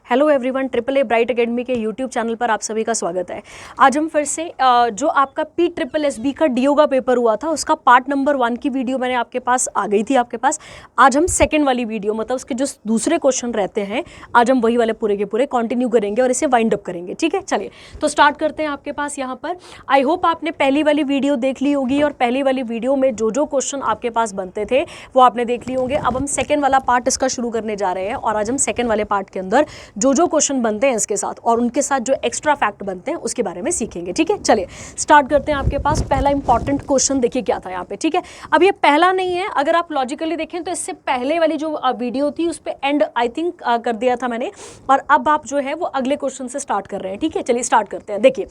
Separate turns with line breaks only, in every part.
Hello everyone, triple a bright academy के YouTube channel पर आप सभी का स्वागत है। आज हम फिर से जो आपका PSSB का डीओ का पेपर हुआ था उसका पार्ट नंबर 1 की वीडियो मैंने आपके पास आ गई थी आपके पास। आज हम सेकंड वाली वीडियो मतलब उसके जो दूसरे क्वेश्चन रहते हैं आज हम वही वाले पूरे के पूरे कंटिन्यू करेंगे और इसे वाइंड अप करेंगे। ठीक है, चलिए तो स्टार्ट करते हैं। आपके पास यहाँ पर आई होप आपने पहली वाली वीडियो देख ली होगी और पहली वाली वीडियो में जो जो क्वेश्चन आपके पास बनते थे वो आपने देख लिए होंगे। अब हम सेकेंड वाला पार्ट इसका शुरू करने जा रहे हैं और आज हम सेकेंड वाले पार्ट के अंदर जो जो क्वेश्चन बनते हैं इसके साथ और उनके साथ जो एक्स्ट्रा फैक्ट बनते हैं उसके बारे में सीखेंगे। ठीक है, चलिए स्टार्ट करते हैं। आपके पास पहला इंपॉर्टेंट क्वेश्चन देखिए क्या था यहाँ पे। ठीक है, अब ये पहला नहीं है, अगर आप लॉजिकली देखें तो इससे पहले वाली जो वीडियो थी उस पर एंड आई थिंक कर दिया था मैंने और अब आप जो है वो अगले क्वेश्चन से स्टार्ट कर रहे हैं। ठीक है, चलिए स्टार्ट करते हैं। देखिए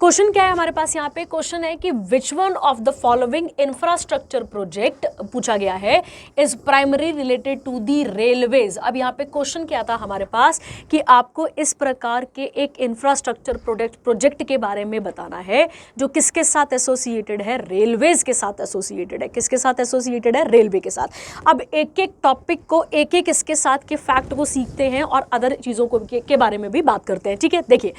क्वेश्चन क्या है हमारे पास यहाँ पे। क्वेश्चन है कि which one of the following infrastructure project पूछा गया है is primary related to the railways. अब यहाँ पे क्वेश्चन क्या था हमारे पास कि आपको इस प्रकार के एक इंफ्रास्ट्रक्चर प्रोजेक्ट के बारे में बताना है जो किसके साथ एसोसिएटेड है, रेलवेज के साथ एसोसिएटेड है। किसके साथ एसोसिएटेड है? रेलवे के साथ। अब एक एक टॉपिक को एक एक इसके साथ के फैक्ट को सीखते हैं और अदर चीज़ों को के बारे में भी बात करते हैं। ठीक है, देखिए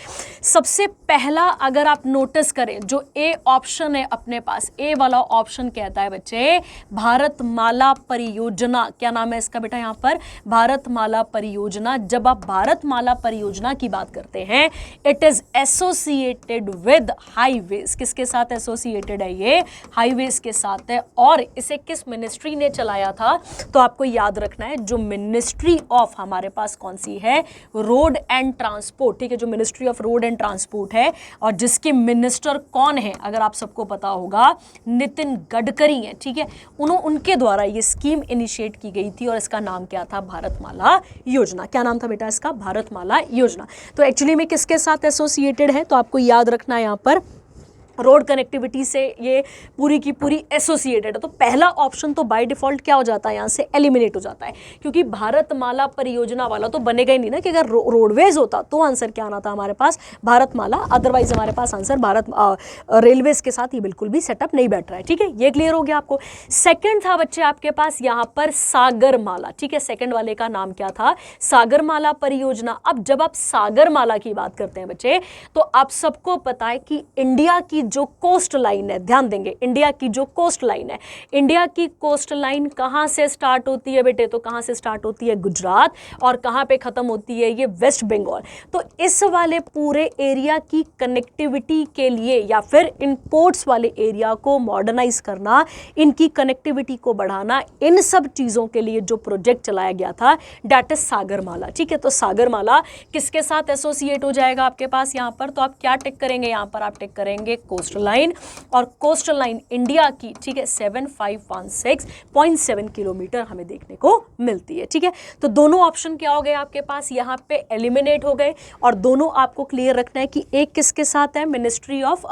सबसे पहला अगर आप नोटिस करें जो ए ऑप्शन है अपने पास, ए वाला ऑप्शन कहता है बच्चे भारतमाला परियोजना। क्या नाम है इसका बेटा यहाँ पर? भारतमाला परियोजना। जब आप भारतमाला परियोजना की बात करते हैं it is associated with highways. किसके साथ एसोसिएटेड है? ये हाईवेज के साथ है। और इसे किस मिनिस्ट्री ने चलाया था? तो आपको याद रखना है जो मिनिस्ट्री ऑफ हमारे पास कौन सी है? Road and transport. ठीक है, जो ministry of road and transport है और जिसके मिनिस्टर कौन है अगर आप सबको पता होगा, नितिन गडकरी है। ठीक है, उनके द्वारा ये स्कीम इनिशिएट की गई थी और इसका नाम क्या था? भारतमाला योजना। क्या नाम था बेटा इसका? भारतमाला योजना। तो एक्चुअली में किसके साथ एसोसिएटेड है? तो आपको याद रखना है यहाँ पर रोड कनेक्टिविटी से ये पूरी की पूरी एसोसिएटेड है। तो पहला ऑप्शन तो बाय डिफॉल्ट क्या हो जाता है? यहाँ से एलिमिनेट हो जाता है क्योंकि भारतमाला परियोजना वाला तो बनेगा ही नहीं ना कि अगर रोडवेज होता तो आंसर क्या आना था हमारे पास? भारतमाला। अदरवाइज हमारे पास आंसर रेलवेज के साथ ही बिल्कुल भी सेटअप नहीं बैठ रहा है। ठीक है, ये क्लियर हो गया आपको। सेकेंड था बच्चे आपके पास यहाँ पर सागरमाला। ठीक है, सेकेंड वाले का नाम क्या था? सागरमाला परियोजना। अब जब आप सागरमाला की बात करते हैं बच्चे तो आप सबको पता है कि इंडिया की जो कोस्ट लाइन है, ध्यान देंगे, इंडिया की जो कोस्ट लाइन है, इंडिया की कोस्ट लाइन कहां से स्टार्ट होती है बेटे? तो कहां से स्टार्ट होती है? गुजरात। और कहां पे खत्म होती है? ये वेस्ट बंगाल। तो इस वाले पूरे एरिया की कनेक्टिविटी के लिए या फिर इन पोर्ट्स वाले एरिया को मॉडर्नाइज करना, इनकी कनेक्टिविटी को बढ़ाना, इन सब चीजों के लिए जो प्रोजेक्ट चलाया गया था दैट इज सागरमाला। ठीक है, तो सागरमाला किसके साथ एसोसिएट हो जाएगा आपके पास यहाँ पर? तो आप क्या टिक करेंगे यहाँ पर? आप टिक करेंगे कोस्टल लाइन। और कोस्टल लाइन इंडिया की, ठीक है, 7516.7 किलोमीटर हमें देखने को मिलती है। ठीक है, तो दोनों ऑप्शन क्या हो गए आपके पास? यहाँ पे एलिमिनेट हो गए और दोनों आपको क्लियर रखना है कि एक किसके साथ है? मिनिस्ट्री ऑफ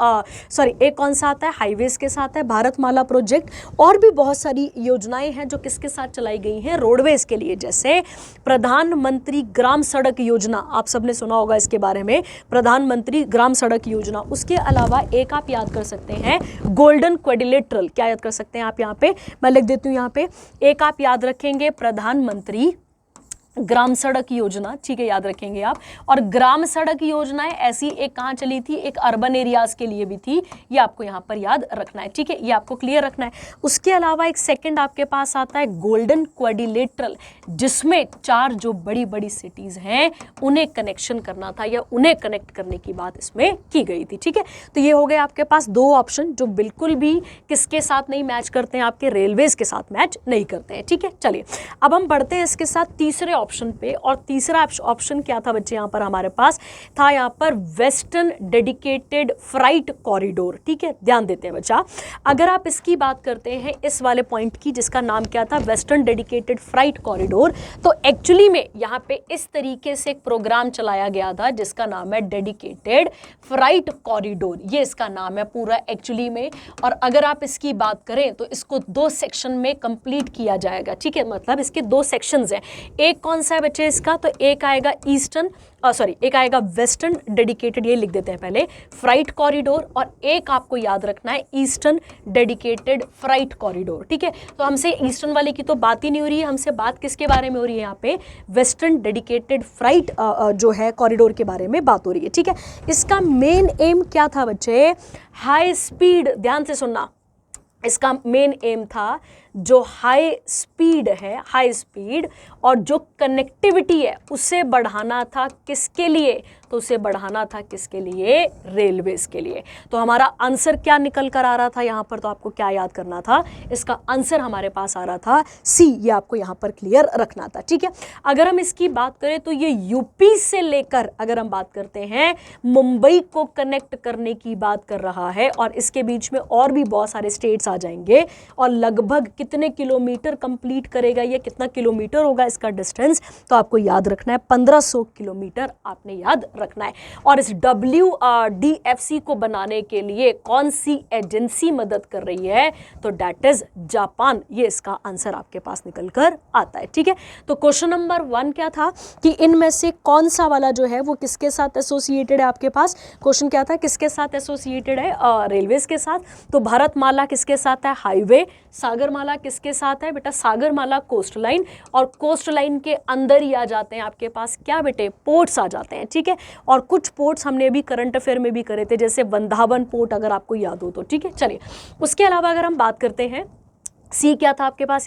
एक कौन सा आता है? हाईवेज के साथ है भारतमाला प्रोजेक्ट। और भी बहुत सारी योजनाएं हैं जो किसके साथ चलाई गई हैं? रोडवेज के लिए, जैसे प्रधानमंत्री ग्राम सड़क योजना। आप सबने सुना होगा इसके बारे में, प्रधानमंत्री ग्राम सड़क योजना। उसके अलावा एक आप याद कर सकते हैं गोल्डन क्वाड्रिलेटरल। क्या याद कर सकते हैं आप? यहाँ पे मैं लिख देती हूँ, यहाँ पे एक आप याद रखेंगे प्रधानमंत्री ग्राम सड़क योजना। ठीक है, याद रखेंगे आप। और ग्राम सड़क योजनाएं ऐसी एक कहाँ चली थी? एक अर्बन एरियाज के लिए भी थी। ये आपको यहाँ पर याद रखना है। ठीक है, ये आपको क्लियर रखना है। उसके अलावा एक सेकंड आपके पास आता है गोल्डन क्वाड्रिलेटरल, जिसमें 4 जो बड़ी बड़ी सिटीज हैं उन्हें कनेक्शन करना था या उन्हें कनेक्ट करने की बात इसमें की गई थी। ठीक है, तो ये हो गए आपके पास 2 ऑप्शन जो बिल्कुल भी किसके साथ नहीं मैच करते हैं? आपके रेलवेज के साथ मैच नहीं करते हैं। ठीक है, चलिए अब हम बढ़ते हैं इसके साथ तीसरे ऑप्शन पे। और तीसरा ऑप्शन क्या था बच्चे? यहाँ पर हमारे पास था यहाँ पर वेस्टर्न डेडिकेटेड फ्राइट कॉरिडोर। ठीक है, ध्यान देते हैं बच्चा, अगर आप इसकी बात करते हैं इस वाले पॉइंट की जिसका नाम क्या था? Western dedicated freight corridor. तो एक्चुअली में यहाँ पे इस तरीके से एक प्रोग्राम चलाया गया था जिसका नाम है डेडिकेटेड फ्राइट कॉरिडोर। ये इसका नाम है पूरा एक्चुअली में। और अगर आप इसकी बात करें तो इसको 2 सेक्शन में कंप्लीट किया जाएगा। ठीक है, मतलब इसके 2 सेक्शंस हैं। एक कौन सा है बच्चे इसका, तो एक आएगा ईस्टर्न एक आएगा वेस्टर्न डेडिकेटेड, ये लिख देते हैं पहले, फ्राइट कॉरिडोर, और एक आपको याद रखना है ईस्टर्न डेडिकेटेड फ्राइट कॉरिडोर, ठीक है। तो हमसे ईस्टर्न वाले की तो बात ही नहीं हो रही है, हमसे बात किसके बारे में हो रही है यहाँ पे, वेस्टर्न डेडिकेटेड फ्राइट जो है कॉरिडोर के बारे में बात हो रही है, ठीक है। इसका मेन एम क्या था बच्चे, हाई स्पीड, ध्यान से सुनना, इसका मेन एम था जो हाई स्पीड है, हाई स्पीड और जो कनेक्टिविटी है उसे बढ़ाना था, किसके लिए, तो उसे बढ़ाना था किसके लिए, रेलवेज के लिए। तो हमारा आंसर क्या निकल कर आ रहा था यहाँ पर, तो आपको क्या याद करना था, इसका आंसर हमारे पास आ रहा था सी, ये आपको यहाँ पर क्लियर रखना था, ठीक है। अगर हम इसकी बात करें तो ये यूपी से लेकर अगर हम बात करते हैं मुंबई को कनेक्ट करने की बात कर रहा है, और इसके बीच में और भी बहुत सारे स्टेट्स आ जाएंगे, और लगभग कितने किलोमीटर कंप्लीट करेगा, ये कितना किलोमीटर होगा इसका डिस्टेंस, तो आपको याद रखना है 1500 किलोमीटर आपने याद रखना है। और इस WDFC को बनाने के लिए कौन सी एजेंसी मदद कर रही है, तो डैट इज जापान, ये इसका आंसर आपके पास निकल कर आता है, ठीक है। तो क्वेश्चन नंबर 1 क्या था कि इनमें से कौन सा वाला जो है वो किसके साथ एसोसिएटेड है, आपके पास क्वेश्चन क्या था, किसके साथ एसोसिएटेड है, रेलवेज के साथ। तो भारतमाला किसके साथ है, हाईवे। सागरमाला किसके साथ है बेटा, सागरमाला कोस्ट लाइन, और कोस्ट लाइन के अंदर ही आ जाते हैं आपके पास क्या बेटे, पोर्ट्स आ जाते हैं, ठीक है। और कुछ पोर्ट्स हमने अभी करंट अफेयर में भी करे थे, जैसे वृंदावन पोर्ट अगर आपको याद हो तो, ठीक है। चलिए उसके अलावा अगर हम बात करते हैं, सी क्या था आपके पास,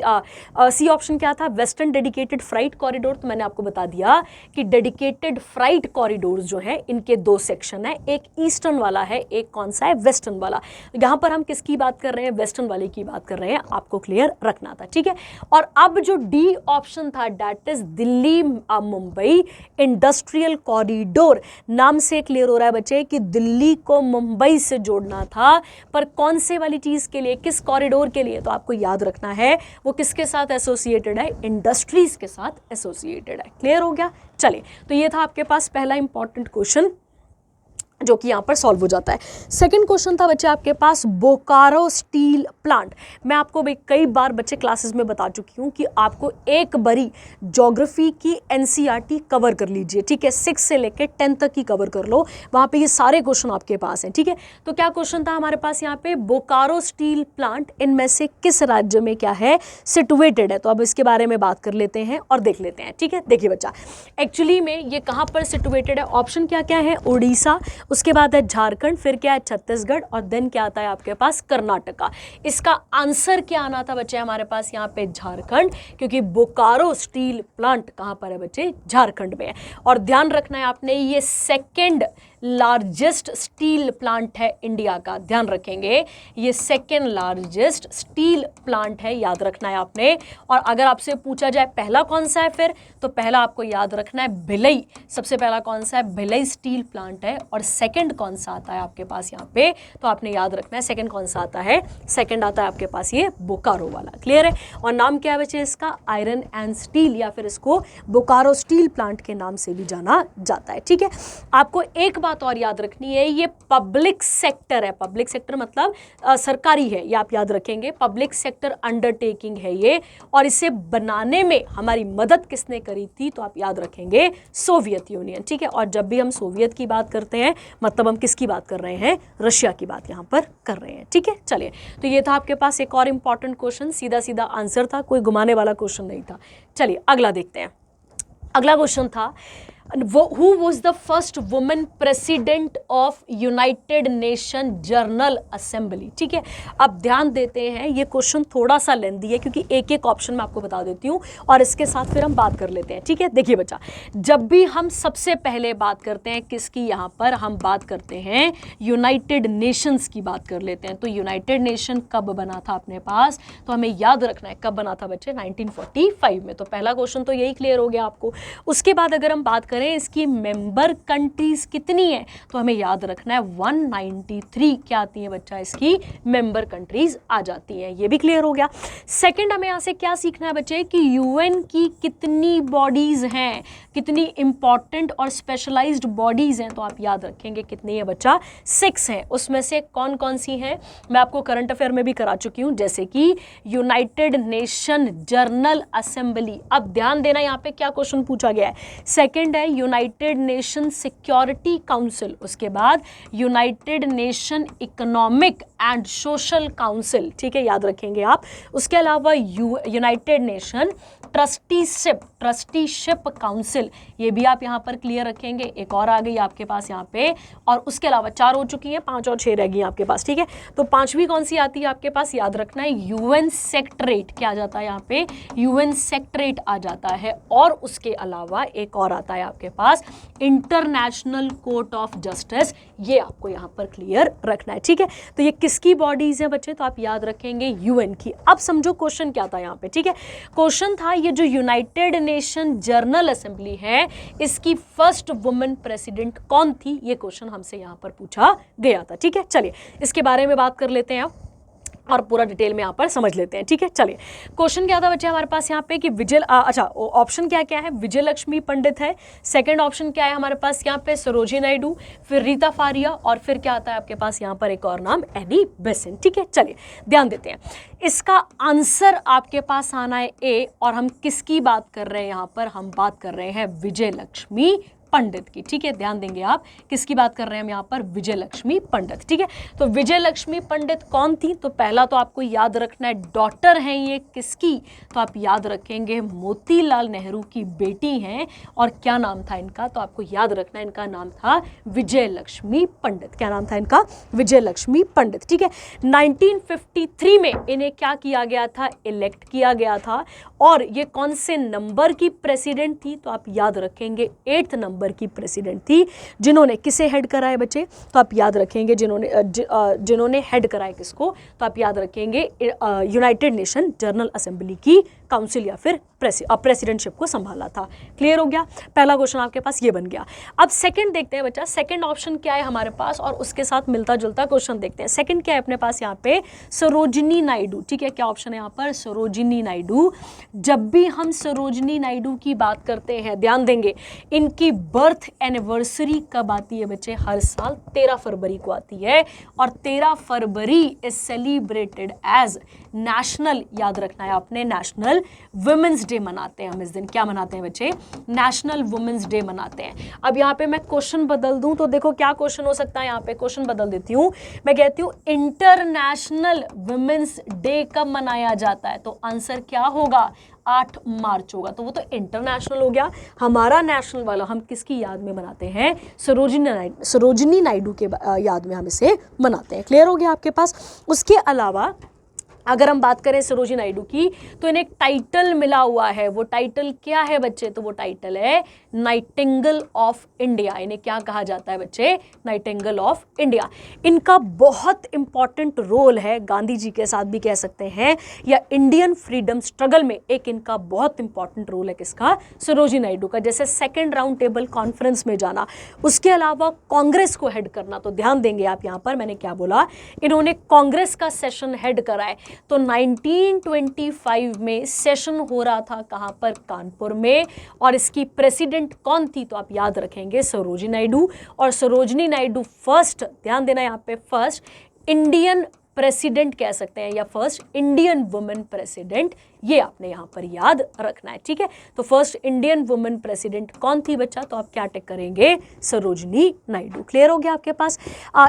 सी ऑप्शन क्या था, वेस्टर्न डेडिकेटेड फ्राइट कॉरिडोर। तो मैंने आपको बता दिया कि डेडिकेटेड फ्राइट कॉरिडोर्स जो है इनके 2 सेक्शन है, एक ईस्टर्न वाला है, एक कौन सा है, वेस्टर्न वाला। यहाँ पर हम किसकी बात कर रहे हैं, वेस्टर्न वाले की बात कर रहे हैं, आपको क्लियर रखना था, ठीक है। और अब जो डी ऑप्शन था that is Delhi Mumbai industrial corridor, नाम से क्लियर हो रहा है बच्चे कि दिल्ली को मुंबई से जोड़ना था, पर कौन से वाली चीज के लिए, किस कॉरिडोर के लिए, तो आपको याद रखना है वो किसके साथ एसोसिएटेड है, इंडस्ट्रीज के साथ एसोसिएटेड है। क्लियर हो गया। चलिए तो ये था आपके पास पहला इंपॉर्टेंट क्वेश्चन जो कि यहाँ पर सॉल्व हो जाता है। सेकंड क्वेश्चन था बच्चे आपके पास बोकारो स्टील प्लांट। मैं आपको कई बार बच्चे क्लासेस में बता चुकी हूँ कि आपको एक बारी ज्योग्राफी की एनसीईआरटी कवर कर लीजिए, ठीक है, 6 से लेकर 10 तक की कवर कर लो, वहाँ पे ये सारे क्वेश्चन आपके पास हैं, ठीक है। तो क्या क्वेश्चन था हमारे पास यहाँ पे, बोकारो स्टील प्लांट इनमें से किस राज्य में क्या है, सिटुएटेड है। तो अब इसके बारे में बात कर लेते हैं और देख लेते हैं, ठीक है। देखिए बच्चा, एक्चुअली में ये कहाँ पर सिटुएटेड है, ऑप्शन क्या क्या है, उड़ीसा, उसके बाद है झारखंड, फिर क्या है छत्तीसगढ़, और देन क्या आता है आपके पास कर्नाटका। इसका आंसर क्या आना था बच्चे हमारे पास यहाँ पे, झारखंड, क्योंकि बोकारो स्टील प्लांट कहाँ पर है बच्चे, झारखंड में है। और ध्यान रखना है आपने, ये सेकेंड लार्जेस्ट स्टील प्लांट है इंडिया का, ध्यान रखेंगे, ये सेकेंड लार्जेस्ट स्टील प्लांट है, याद रखना है आपने। और अगर आपसे पूछा जाए पहला कौन सा है फिर, तो पहला आपको याद रखना है भिलई, सबसे पहला कौन सा है, भिलई स्टील प्लांट है। और सेकंड कौन सा आता है आपके पास यहाँ पे, तो आपने याद रखना है सेकंड कौन सा आता है, सेकंड आता है आपके पास ये बोकारो वाला। क्लियर है। और नाम क्या है बच्चे इसका, आयरन एंड स्टील, या फिर इसको बोकारो स्टील प्लांट के नाम से भी जाना जाता है, ठीक है। आपको एक बात और याद रखनी है, ये पब्लिक सेक्टर है, पब्लिक सेक्टर मतलब सरकारी है, ये आप याद रखेंगे, पब्लिक सेक्टर अंडरटेकिंग है ये, और इसे बनाने में हमारी मदद किसने करी थी, तो आप याद रखेंगे सोवियत यूनियन, ठीक है। और जब भी हम सोवियत की बात करते हैं मतलब हम किसकी बात कर रहे हैं, रशिया की बात यहाँ पर कर रहे हैं, ठीक है। चलिए तो ये था आपके पास एक और इंपॉर्टेंट क्वेश्चन, सीधा सीधा आंसर था, कोई घुमाने वाला क्वेश्चन नहीं था। चलिए अगला देखते हैं। अगला क्वेश्चन था, who was the first woman president of United Nation General Assembly, ठीक है। अब ध्यान देते हैं, ये क्वेश्चन थोड़ा सा लेंदी है क्योंकि एक एक ऑप्शन मैं आपको बता देती हूँ और इसके साथ फिर हम बात कर लेते हैं, ठीक है। देखिए बच्चा, जब भी हम सबसे पहले बात करते हैं किसकी, यहाँ पर हम बात करते हैं यूनाइटेड नेशंस की बात कर लेते हैं। तो यूनाइटेड नेशन कब बना था अपने पास, तो हमें याद रखना है कब बना था बच्चे, 1945 में। तो पहला क्वेश्चन तो यही क्लियर हो गया आपको। उसके बाद अगर हम बात करें इसकी मेंबर कंट्रीज कितनी है, तो हमें याद रखना है 193 क्या आती है बच्चा, इसकी मेंबर कंट्रीज आ जाती हैं, ये भी क्लियर हो गया। सेकंड हमें यहाँ से क्या सीखना है बच्चे कि यूएन की कितनी बॉडीज हैं, कितनी इंपॉर्टेंट और स्पेशलाइज्ड बॉडीज हैं, तो आप याद रखेंगे कितनी है बच्चा, 6 हैं। उसमें से कौन कौन सी हैं मैं आपको करंट अफेयर में भी करा चुकी हूँ, जैसे कि यूनाइटेड नेशन जनरल असेंबली। अब ध्यान देना यहाँ पे क्या क्वेश्चन पूछा गया है। सेकंड है यूनाइटेड नेशन सिक्योरिटी काउंसिल, उसके बाद United nation economic and social council, ठीक है, याद रखेंगे आप। उसके अलावा यूनाइटेड नेशन ट्रस्टीशिप काउंसिल, ये भी आप यहाँ पर क्लियर रखेंगे। एक और आ गई आपके पास यहाँ पे, और उसके अलावा 4 हो चुकी हैं, 5 और 6 रह गई आपके पास, ठीक है। तो 5वीं कौन सी आती है आपके पास, याद रखना है यूएन सेक्रेटरीट। क्या आ जाता है यहाँ पे, यूएन सेक्रेटरीट आ जाता है। और उसके अलावा एक और आता है आपके पास इंटरनेशनल कोर्ट ऑफ जस्टिस, ये आपको यहाँ पर क्लियर रखना है, ठीक है। तो ये किसकी बॉडीज है बच्चे, तो आप याद रखेंगे यूएन की। अब समझो क्वेश्चन क्या था यहाँ पे, ठीक है। क्वेश्चन था ये जो यूनाइटेड नेशन जनरल असेंबली है, इसकी फर्स्ट वुमेन प्रेसिडेंट कौन थी, ये क्वेश्चन हमसे यहाँ पर पूछा गया था, ठीक है। चलिए इसके बारे में बात कर लेते हैं और पूरा डिटेल में यहाँ पर समझ लेते हैं, ठीक है। चलिए क्वेश्चन क्या था बच्चे हमारे पास यहाँ पे कि अच्छा ऑप्शन क्या क्या है, विजय लक्ष्मी पंडित है। सेकंड ऑप्शन क्या है हमारे पास यहाँ पे, सरोजिनी नायडू, फिर रीता फारिया, और फिर क्या आता है आपके पास यहाँ पर एक और नाम, एनी बेसेंट, ठीक है। चलिए ध्यान देते हैं, इसका आंसर आपके पास आना है ए, और हम किसकी बात कर रहे हैं यहाँ पर, हम बात कर रहे हैं विजय लक्ष्मी पंडित की, ठीक है। ध्यान देंगे आप, किसकी बात कर रहे हैं हम यहाँ पर, विजय लक्ष्मी पंडित, ठीक है। तो विजय लक्ष्मी पंडित कौन थी, तो पहला तो आपको याद रखना है, डॉटर हैं ये किसकी, तो आप याद रखेंगे मोतीलाल नेहरू की बेटी हैं। और क्या नाम था इनका, तो आपको याद रखना है इनका नाम था विजय लक्ष्मी पंडित। क्या नाम था इनका, विजय लक्ष्मी पंडित, ठीक है। 1953 में इन्हें क्या किया गया था, इलेक्ट किया गया था। और ये कौन से नंबर की प्रेसिडेंट थी, तो आप याद रखेंगे 8th नंबर की प्रेसिडेंट थी। जिन्होंने किसे हेड करा है बच्चे, तो आप याद रखेंगे जिन्होंने हेड करा है किसको, तो आप याद रखेंगे यूनाइटेड नेशन जनरल असेंबली की काउंसिल या फिर प्रेसिडेंटशिप को संभाला था। क्लियर हो गया, पहला क्वेश्चन आपके पास ये बन गया। अब सेकंड देखते हैं बच्चा, सेकंड ऑप्शन क्या है हमारे पास, और उसके साथ मिलता जुलता क्वेश्चन देखते हैं। सेकंड क्या है अपने पास यहाँ पे, सरोजिनी नायडू, ठीक है। क्या ऑप्शन है यहाँ पर, सरोजिनी नायडू। जब भी हम सरोजिनी नायडू की बात करते हैं, ध्यान देंगे इनकी बर्थ एनिवर्सरी कब आती है बच्चे, हर साल 13 फरवरी को आती है। और 13 फरवरी इज सेलिब्रेटेड एज नेशनल, याद रखना है आपने, नेशनल वुमेन्स डे मनाते हैं हम इस दिन। क्या मनाते हैं बच्चे, नेशनल वुमेन्स डे मनाते हैं। अब यहाँ पे मैं क्वेश्चन बदल दूं तो देखो क्या क्वेश्चन हो सकता है, यहाँ पे क्वेश्चन बदल देती हूँ, मैं कहती हूँ इंटरनेशनल वुमेन्स डे कब मनाया जाता है, तो आंसर क्या होगा, 8 मार्च होगा। तो वो तो इंटरनेशनल हो गया, हमारा नेशनल वाला हम किसकी याद में मनाते हैं, सरोजिनी नायडू के याद में हम इसे मनाते हैं। क्लियर हो गया आपके पास। उसके अलावा अगर हम बात करें सरोजिनी नायडू की, तो इन्हें एक टाइटल मिला हुआ है। वो टाइटल क्या है बच्चे, तो वो टाइटल है नाइटिंगेल ऑफ इंडिया। इन्हें क्या कहा जाता है बच्चे, नाइटिंगेल ऑफ इंडिया। इनका बहुत इंपॉर्टेंट रोल है, गांधी जी के साथ भी कह सकते हैं, या इंडियन फ्रीडम स्ट्रगल में एक इनका बहुत इंपॉर्टेंट रोल है किसका, सरोजिनी नायडू का। जैसे सेकेंड राउंड टेबल कॉन्फ्रेंस में जाना, उसके अलावा कांग्रेस को हेड करना। तो ध्यान देंगे आप यहाँ पर, मैंने क्या बोला, इन्होंने कांग्रेस का सेशन हेड करा है। तो 1925 में सेशन हो रहा था कहां पर, कानपुर में। और इसकी प्रेसिडेंट कौन थी, तो आप याद रखेंगे सरोजिनी नायडू। और सरोजिनी नायडू फर्स्ट, ध्यान देना यहाँ पे, फर्स्ट इंडियन प्रेसिडेंट कह सकते हैं, या फर्स्ट इंडियन वुमेन प्रेसिडेंट, ये आपने यहाँ पर याद रखना है, ठीक है। तो फर्स्ट इंडियन वुमेन प्रेसिडेंट कौन थी बच्चा, तो आप क्या टिक करेंगे, सरोजिनी नायडू। क्लियर हो गया आपके पास।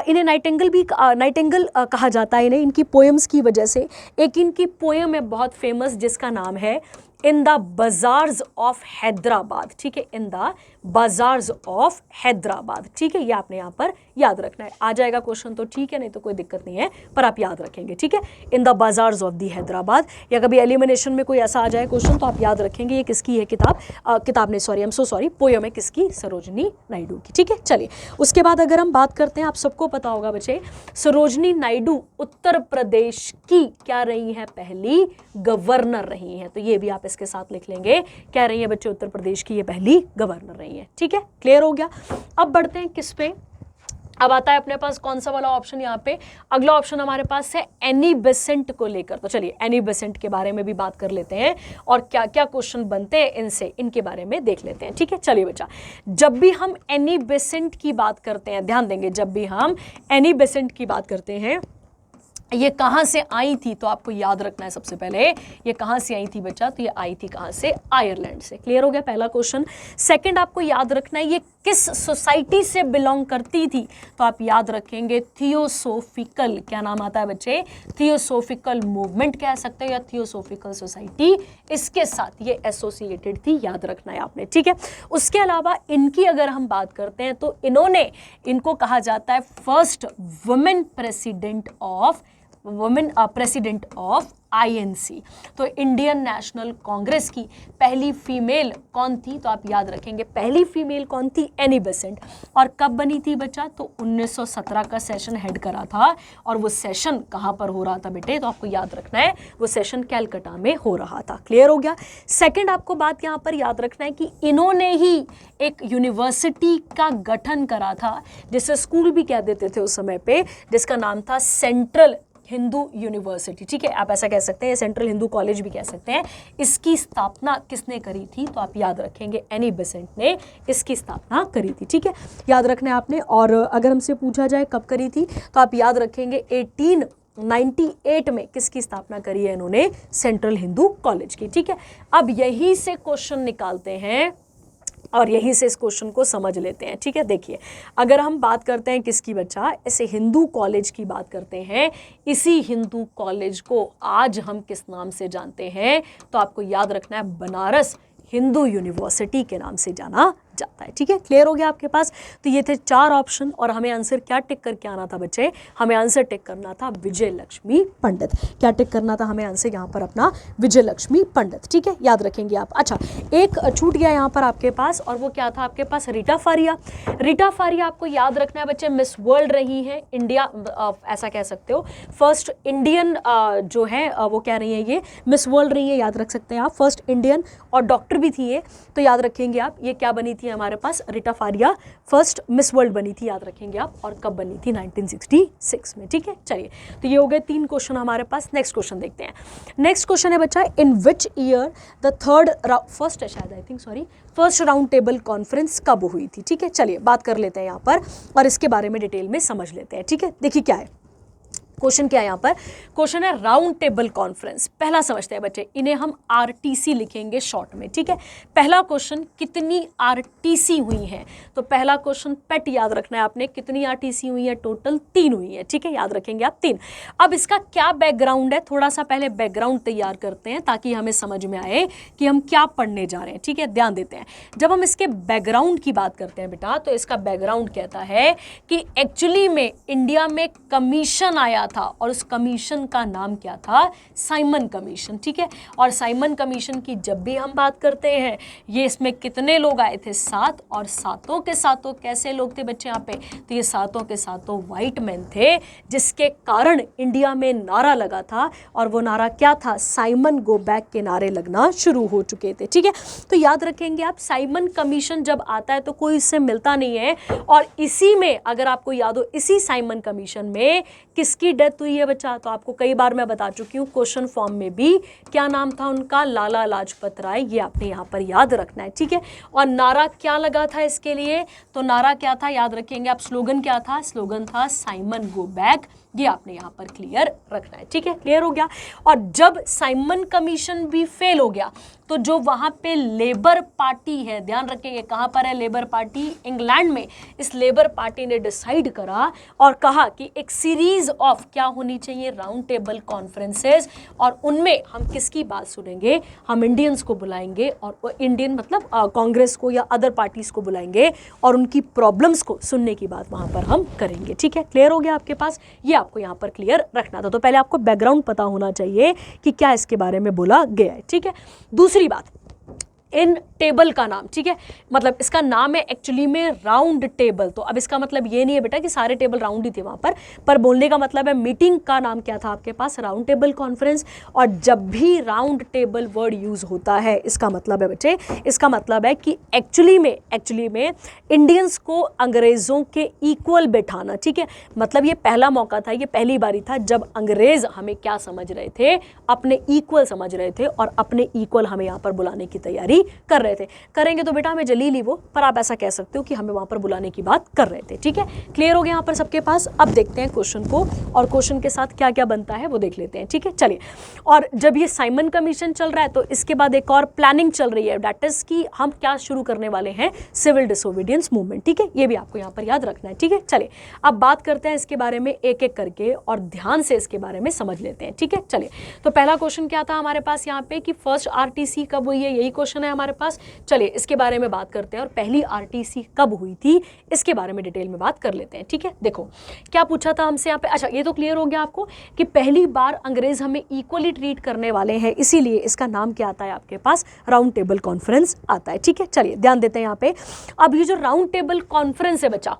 इन्हें नाइटिंगेल कहा जाता है इन्हें इनकी पोएम्स की वजह से। एक इनकी पोएम है बहुत फेमस जिसका नाम है in the bazaars of Hyderabad, ठीक है, in the bazaars of Hyderabad, ठीक है। ये आपने यहाँ पर याद रखना है। आ जाएगा क्वेश्चन तो ठीक है, नहीं तो कोई दिक्कत नहीं है, पर आप याद रखेंगे, ठीक है, in the bazaars of the Hyderabad. या कभी एलिमिनेशन में कोई ऐसा आ जाए क्वेश्चन तो आप याद रखेंगे ये किसकी है किताब नहीं, sorry, I am so sorry, poem है किसकी, सरोजिनी नायडू की, ठीक है। चलिए उसके बाद अगर हम बात करते हैं, आप सबको पता होगा बच्चे, सरोजिनी नायडू उत्तर प्रदेश की क्या रही है, पहली गवर्नर रही हैं। तो ये भी आप इसके साथ लिख लेंगे, क्या रही है बच्चे, उत्तर प्रदेश की ये पहली गवर्नर रही है, ठीक है। क्लियर हो गया। अब बढ़ते हैं किस पे, अब आता है अपने पास कौन सा वाला ऑप्शन यहाँ पे, अगला ऑप्शन हमारे पास है एनी बेसेंट को लेकर। तो चलिए एनी बेसेंट के बारे में भी बात कर लेते हैं और क्या क्या क्वेश्चन बनते हैं इनसे, इनके बारे में देख लेते हैं। ठीक है, चलिए बच्चा, जब भी हम एनी बेसेंट की बात करते हैं, ध्यान देंगे, जब भी हम एनी बेसेंट की बात करते हैं, ये कहाँ से आई थी, तो आपको याद रखना है सबसे पहले ये कहाँ से आई थी बच्चा, तो ये आई थी कहाँ से, आयरलैंड से। क्लियर हो गया पहला क्वेश्चन। सेकंड आपको याद रखना है ये किस सोसाइटी से बिलोंग करती थी, तो आप याद रखेंगे थियोसोफिकल, क्या नाम आता है बच्चे, थियोसोफिकल मूवमेंट कह सकते हो या थियोसोफिकल सोसाइटी, इसके साथ ये एसोसिएटेड थी, याद रखना है आपने। ठीक है, उसके अलावा इनकी अगर हम बात करते हैं तो इनको कहा जाता है first women president of INC। तो इंडियन नेशनल कांग्रेस की पहली फीमेल कौन थी, तो आप याद रखेंगे पहली फीमेल कौन थी, एनी बेसेंट। और कब बनी थी बच्चा, तो 1917 का सेशन हेड करा था, और वो सेशन कहाँ पर हो रहा था बेटे, तो आपको याद रखना है वो सेशन कैलकाटा में हो रहा था। क्लियर हो गया। सेकंड आपको बात यहाँ पर याद रखना है कि इन्होंने ही एक यूनिवर्सिटी का गठन करा था, जिसे स्कूल भी कह देते थे उस समय पे, जिसका नाम था सेंट्रल हिंदू यूनिवर्सिटी। ठीक है, आप ऐसा कह सकते हैं, सेंट्रल हिंदू कॉलेज भी कह सकते हैं। इसकी स्थापना किसने करी थी, तो आप याद रखेंगे एनी बेसेंट ने इसकी स्थापना करी थी। ठीक है, याद रखना है आपने। और अगर हमसे पूछा जाए कब करी थी, तो आप याद रखेंगे 1898 में किसकी स्थापना करी है इन्होंने, सेंट्रल हिंदू कॉलेज की। ठीक है, अब यही से क्वेश्चन निकालते हैं और यहीं से इस क्वेश्चन को समझ लेते हैं। ठीक है, देखिए, अगर हम बात करते हैं किसकी बच्चा, ऐसे हिंदू कॉलेज की बात करते हैं, इसी हिंदू कॉलेज को आज हम किस नाम से जानते हैं, तो आपको याद रखना है बनारस हिंदू यूनिवर्सिटी के नाम से जाना जाता है। ठीक है, क्लियर हो गया आपके पास। तो ये थे 4 ऑप्शन और हमें आंसर क्या टिक करके आना था बच्चे, हमें आंसर टिक करना था विजय लक्ष्मी पंडित। क्या टिक करना था हमें आंसर यहाँ पर अपना, विजय लक्ष्मी पंडित। ठीक है, याद रखेंगे आप। अच्छा, एक छूट गया यहाँ पर आपके पास, और वो क्या था आपके पास, रीटा फारिया। रीटा फारिया आपको याद रखना है बच्चे, मिस वर्ल्ड रही है इंडिया, ऐसा कह सकते हो, फर्स्ट इंडियन जो है वो क्या रही है, ये मिस वर्ल्ड रही है, याद रख सकते हैं आप, फर्स्ट इंडियन, और डॉक्टर भी थी ये, तो याद रखेंगे आप, ये क्या बनी थी हमारे पास, Reita Faria first Miss World बनी थी, याद रखेंगे आप, और कब बनी थी, 1966 में। ठीक है, चलिए, तो ये हो गए 3 क्वेश्चन हमारे पास। नेक्स्ट क्वेश्चन देखते हैं। नेक्स्ट क्वेश्चन है बच्चा, इन विच ईयर द फर्स्ट है शायद, I think, sorry, first round table conference कब हुई थी। ठीक है, चलिए बात कर लेते हैं यहाँ पर और इसके बारे में डिटेल में समझ लेते हैं। ठीक है, देखिए क्या है क्वेश्चन, क्या है यहाँ पर, क्वेश्चन है राउंड टेबल कॉन्फ्रेंस। पहला समझते हैं बच्चे, इन्हें हम RTC लिखेंगे शॉर्ट में। ठीक है, पहला क्वेश्चन, कितनी RTC हुई हैं, तो पहला क्वेश्चन पेट याद रखना है आपने, कितनी RTC हुई है, टोटल 3 हुई है। ठीक है, याद रखेंगे आप 3। अब इसका क्या बैकग्राउंड है, थोड़ा सा पहले बैकग्राउंड तैयार करते हैं ताकि हमें समझ में आए कि हम क्या पढ़ने जा रहे हैं। ठीक है, ध्यान देते हैं। जब हम इसके बैकग्राउंड की बात करते हैं बेटा, तो इसका बैकग्राउंड कहता है कि एक्चुअली में इंडिया में कमीशन आया था, और उस कमीशन का नाम क्या था, साइमन कमीशन। ठीक है, और साइमन कमीशन की जब भी हम बात करते हैं, ये इसमें कितने लोग आए थे, 7, और सातों के सातों कैसे लोग थे बच्चे यहाँ पे, तो ये सातों के सातों वाइट मैन थे, जिसके कारण इंडिया में नारा लगा था, और वो नारा क्या था, साइमन गो बैक के नारे लगना शुरू हो चुके थे। ठीक है, तो याद रखेंगे आप, साइमन कमीशन जब आता है तो कोई इससे मिलता नहीं है, और इसी में अगर आपको याद हो, इसी साइमन कमीशन में किसकी डेथ हुई है बच्चा, तो आपको कई बार मैं बता चुकी हूँ क्वेश्चन फॉर्म में भी, क्या नाम था उनका, लाला लाजपत राय, ये आपने यहाँ पर याद रखना है। ठीक है, और नारा क्या लगा था इसके लिए, तो नारा क्या था, याद रखेंगे आप, स्लोगन क्या था, स्लोगन था साइमन गो बैक, ये आपने यहाँ पर क्लियर रखना है। ठीक है, क्लियर हो गया। और जब साइमन कमीशन भी फेल हो गया, तो जो वहाँ पे लेबर पार्टी है, ध्यान रखेंगे कहाँ पर है लेबर पार्टी, इंग्लैंड में, इस लेबर पार्टी ने डिसाइड करा और कहा कि एक सीरीज ऑफ क्या होनी चाहिए, राउंड टेबल कॉन्फ्रेंसेस, और उनमें हम किसकी बात सुनेंगे, हम इंडियंस को बुलाएंगे, और इंडियन मतलब कांग्रेस को या अदर पार्टीज को बुलाएंगे, और उनकी प्रॉब्लम्स को सुनने की बात वहाँ पर हम करेंगे। ठीक है, क्लियर हो गया आपके पास, ये आपको यहाँ पर क्लियर रखना था। तो पहले आपको बैकग्राउंड पता होना चाहिए कि क्या इसके बारे में बोला गया है। ठीक है, दूसरी बात, इन टेबल का नाम, ठीक है, मतलब इसका नाम है एक्चुअली में राउंड टेबल। तो अब इसका मतलब ये नहीं है बेटा कि सारे टेबल राउंड ही थे वहाँ पर बोलने का मतलब है मीटिंग का नाम क्या था आपके पास, राउंड टेबल कॉन्फ्रेंस। और जब भी राउंड टेबल वर्ड यूज होता है इसका मतलब है बच्चे, इसका मतलब है कि एक्चुअली में इंडियंस को अंग्रेज़ों के इक्वल बैठाना, ठीक है। मतलब ये पहला मौका था, ये पहली बारी था जब अंग्रेज़ हमें क्या समझ रहे थे, अपने इक्वल समझ रहे थे और अपने इक्वल हमें यहाँ पर बुलाने की तैयारी कर रहे थे। करेंगे तो बेटा हमें जलील ही वो, पर आप ऐसा कह सकते हो कि हमें वहाँ पर बुलाने की बात कर रहे थे, ठीक है। क्लियर हो गया यहाँ पर सबके पास। अब देखते हैं क्वेश्चन को, और क्वेश्चन के साथ क्या क्या बनता है वो देख लेते हैं, ठीक है। चलिए, और जब ये साइमन कमीशन चल रहा है तो इसके बाद एक और प्लानिंग चल रही है, दैट इज कि हम क्या शुरू करने वाले हैं, सिविल डिसोबीडियंस मूवमेंट, ठीक है। ये भी आपको यहाँ पर याद रखना है, ठीक है। चलिए अब बात करते हैं इसके बारे में एक एक करके और ध्यान से इसके बारे में समझ लेते हैं, ठीक है। चलिए, तो पहला क्वेश्चन क्या था हमारे पास यहाँ पे कि फर्स्ट आरटीसी कब हुई है, यही क्वेश्चन है हमारे पास। चलिए इसके बारे में बात करते हैं और पहली आरटीसी कब हुई थी इसके बारे में डिटेल में बात कर लेते हैं, ठीक है। देखो क्या पूछा था हमसे यहाँ पे, अच्छा ये तो क्लियर हो गया आपको कि पहली बार अंग्रेज हमें इक्वली ट्रीट करने वाले हैं, इसीलिए इसका नाम क्या आता है आपके पास, राउंड टेबल कॉन्फ्रेंस आता है, ठीक है। चलिए ध्यान देते हैं यहाँ पे। अब ये जो राउंड टेबल कॉन्फ्रेंस है बच्चा,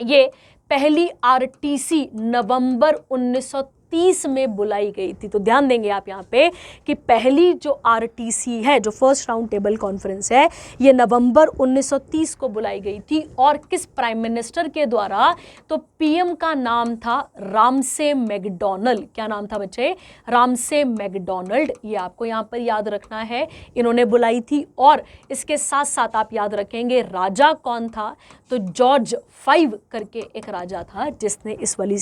ये पहली आरटीसी नवंबर 1930 में बुलाई गई थी। तो ध्यान देंगे आप यहाँ पे कि पहली जो आरटीसी है, जो फर्स्ट राउंड टेबल कॉन्फ्रेंस है, ये नवंबर 1930 को बुलाई गई थी। और किस प्राइम मिनिस्टर के द्वारा, तो पीएम का नाम था रामसे मैकडॉनल्ड। क्या नाम था बच्चे, रामसे मैकडॉनल्ड। ये आपको यहाँ पर याद रखना है, इन्होंने बुलाई थी। और इसके साथ साथ आप याद रखेंगे राजा कौन था, तो जॉर्ज 5 करके एक राजा था जिसने इस वाली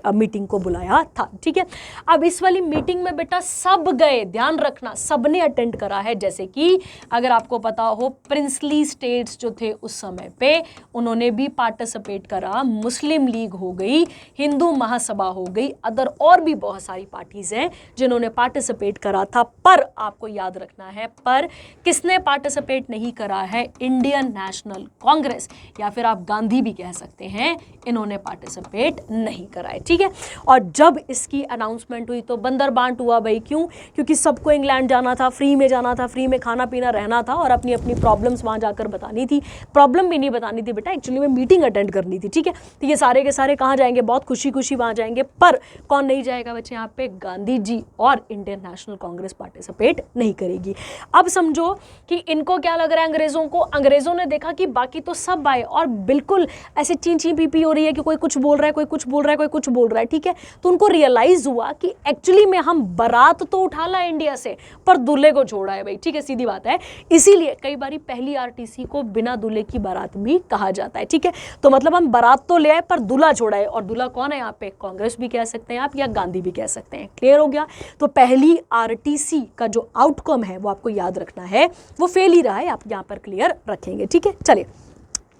मीटिंग को बुलाया था, ठीक है। अब इस वाली मीटिंग में बेटा सब गए, ध्यान रखना सबने अटेंड करा है। जैसे कि अगर आपको पता हो प्रिंसली स्टेट्स जो थे उस समय पे, उन्होंने भी पार्टिसिपेट करा। मुस्लिम लीग हो गई, हिंदू महासभा हो गई, अदर और भी बहुत सारी पार्टीज हैं जिन्होंने पार्टिसिपेट करा था। पर आपको याद रखना है, पर किसने पार्टिसिपेट नहीं करा है, इंडियन नेशनल कांग्रेस या फिर आप गांधी भी कह सकते हैं, इन्होंने पार्टिसिपेट नहीं करा है, ठीक है। और जब इसकी अनाउंसमेंट हुई तो बंदर बांट हुआ भाई, क्यों, क्योंकि सबको इंग्लैंड जाना था, फ्री में जाना था, फ्री में खाना पीना रहना था और अपनी अपनी प्रॉब्लम्स वहाँ जाकर बतानी थी। प्रॉब्लम भी नहीं बतानी थी बेटा, एक्चुअली में मीटिंग अटेंड करनी थी, ठीक है। तो ये सारे के सारे कहाँ जाएंगे, बहुत खुशी खुशी वहाँ जाएंगे। पर कौन नहीं जाएगा बच्चे यहाँ पे, गांधी जी और इंडियन नेशनल कांग्रेस पार्टिसिपेट नहीं करेगी। अब समझो कि इनको क्या लग रहा है अंग्रेजों को, अंग्रेजों ने देखा कि बाकी तो सब आए और बिल्कुल ऐसे ची ची पी पी हो रही है कि कोई कुछ बोल रहा है, कोई कुछ बोल रहा है, कोई कुछ बोल रहा है, ठीक है। तो उनको रियलाइज हुआ कि एक्चुअली में हम बारात तो उठा ला इंडिया से, पर दूल्हे को छोड़ा है भाई, ठीक है, सीधी बात है। इसीलिए कई बारी पहली आरटीसी को बिना दूल्हे की बारात भी कहा जाता है, ठीक है। तो मतलब हम बारात तो ले आए पर दूल्हा छोड़ा है, और दूल्हा कौन है यहाँ पे, कांग्रेस भी कह सकते हैं आप या गांधी भी कह सकते हैं। क्लियर हो गया। तो पहली आरटीसी का जो आउटकम है वो आपको याद रखना है, वो फेल ही रहा है, आप यहाँ पर क्लियर रखेंगे, ठीक है। चलिए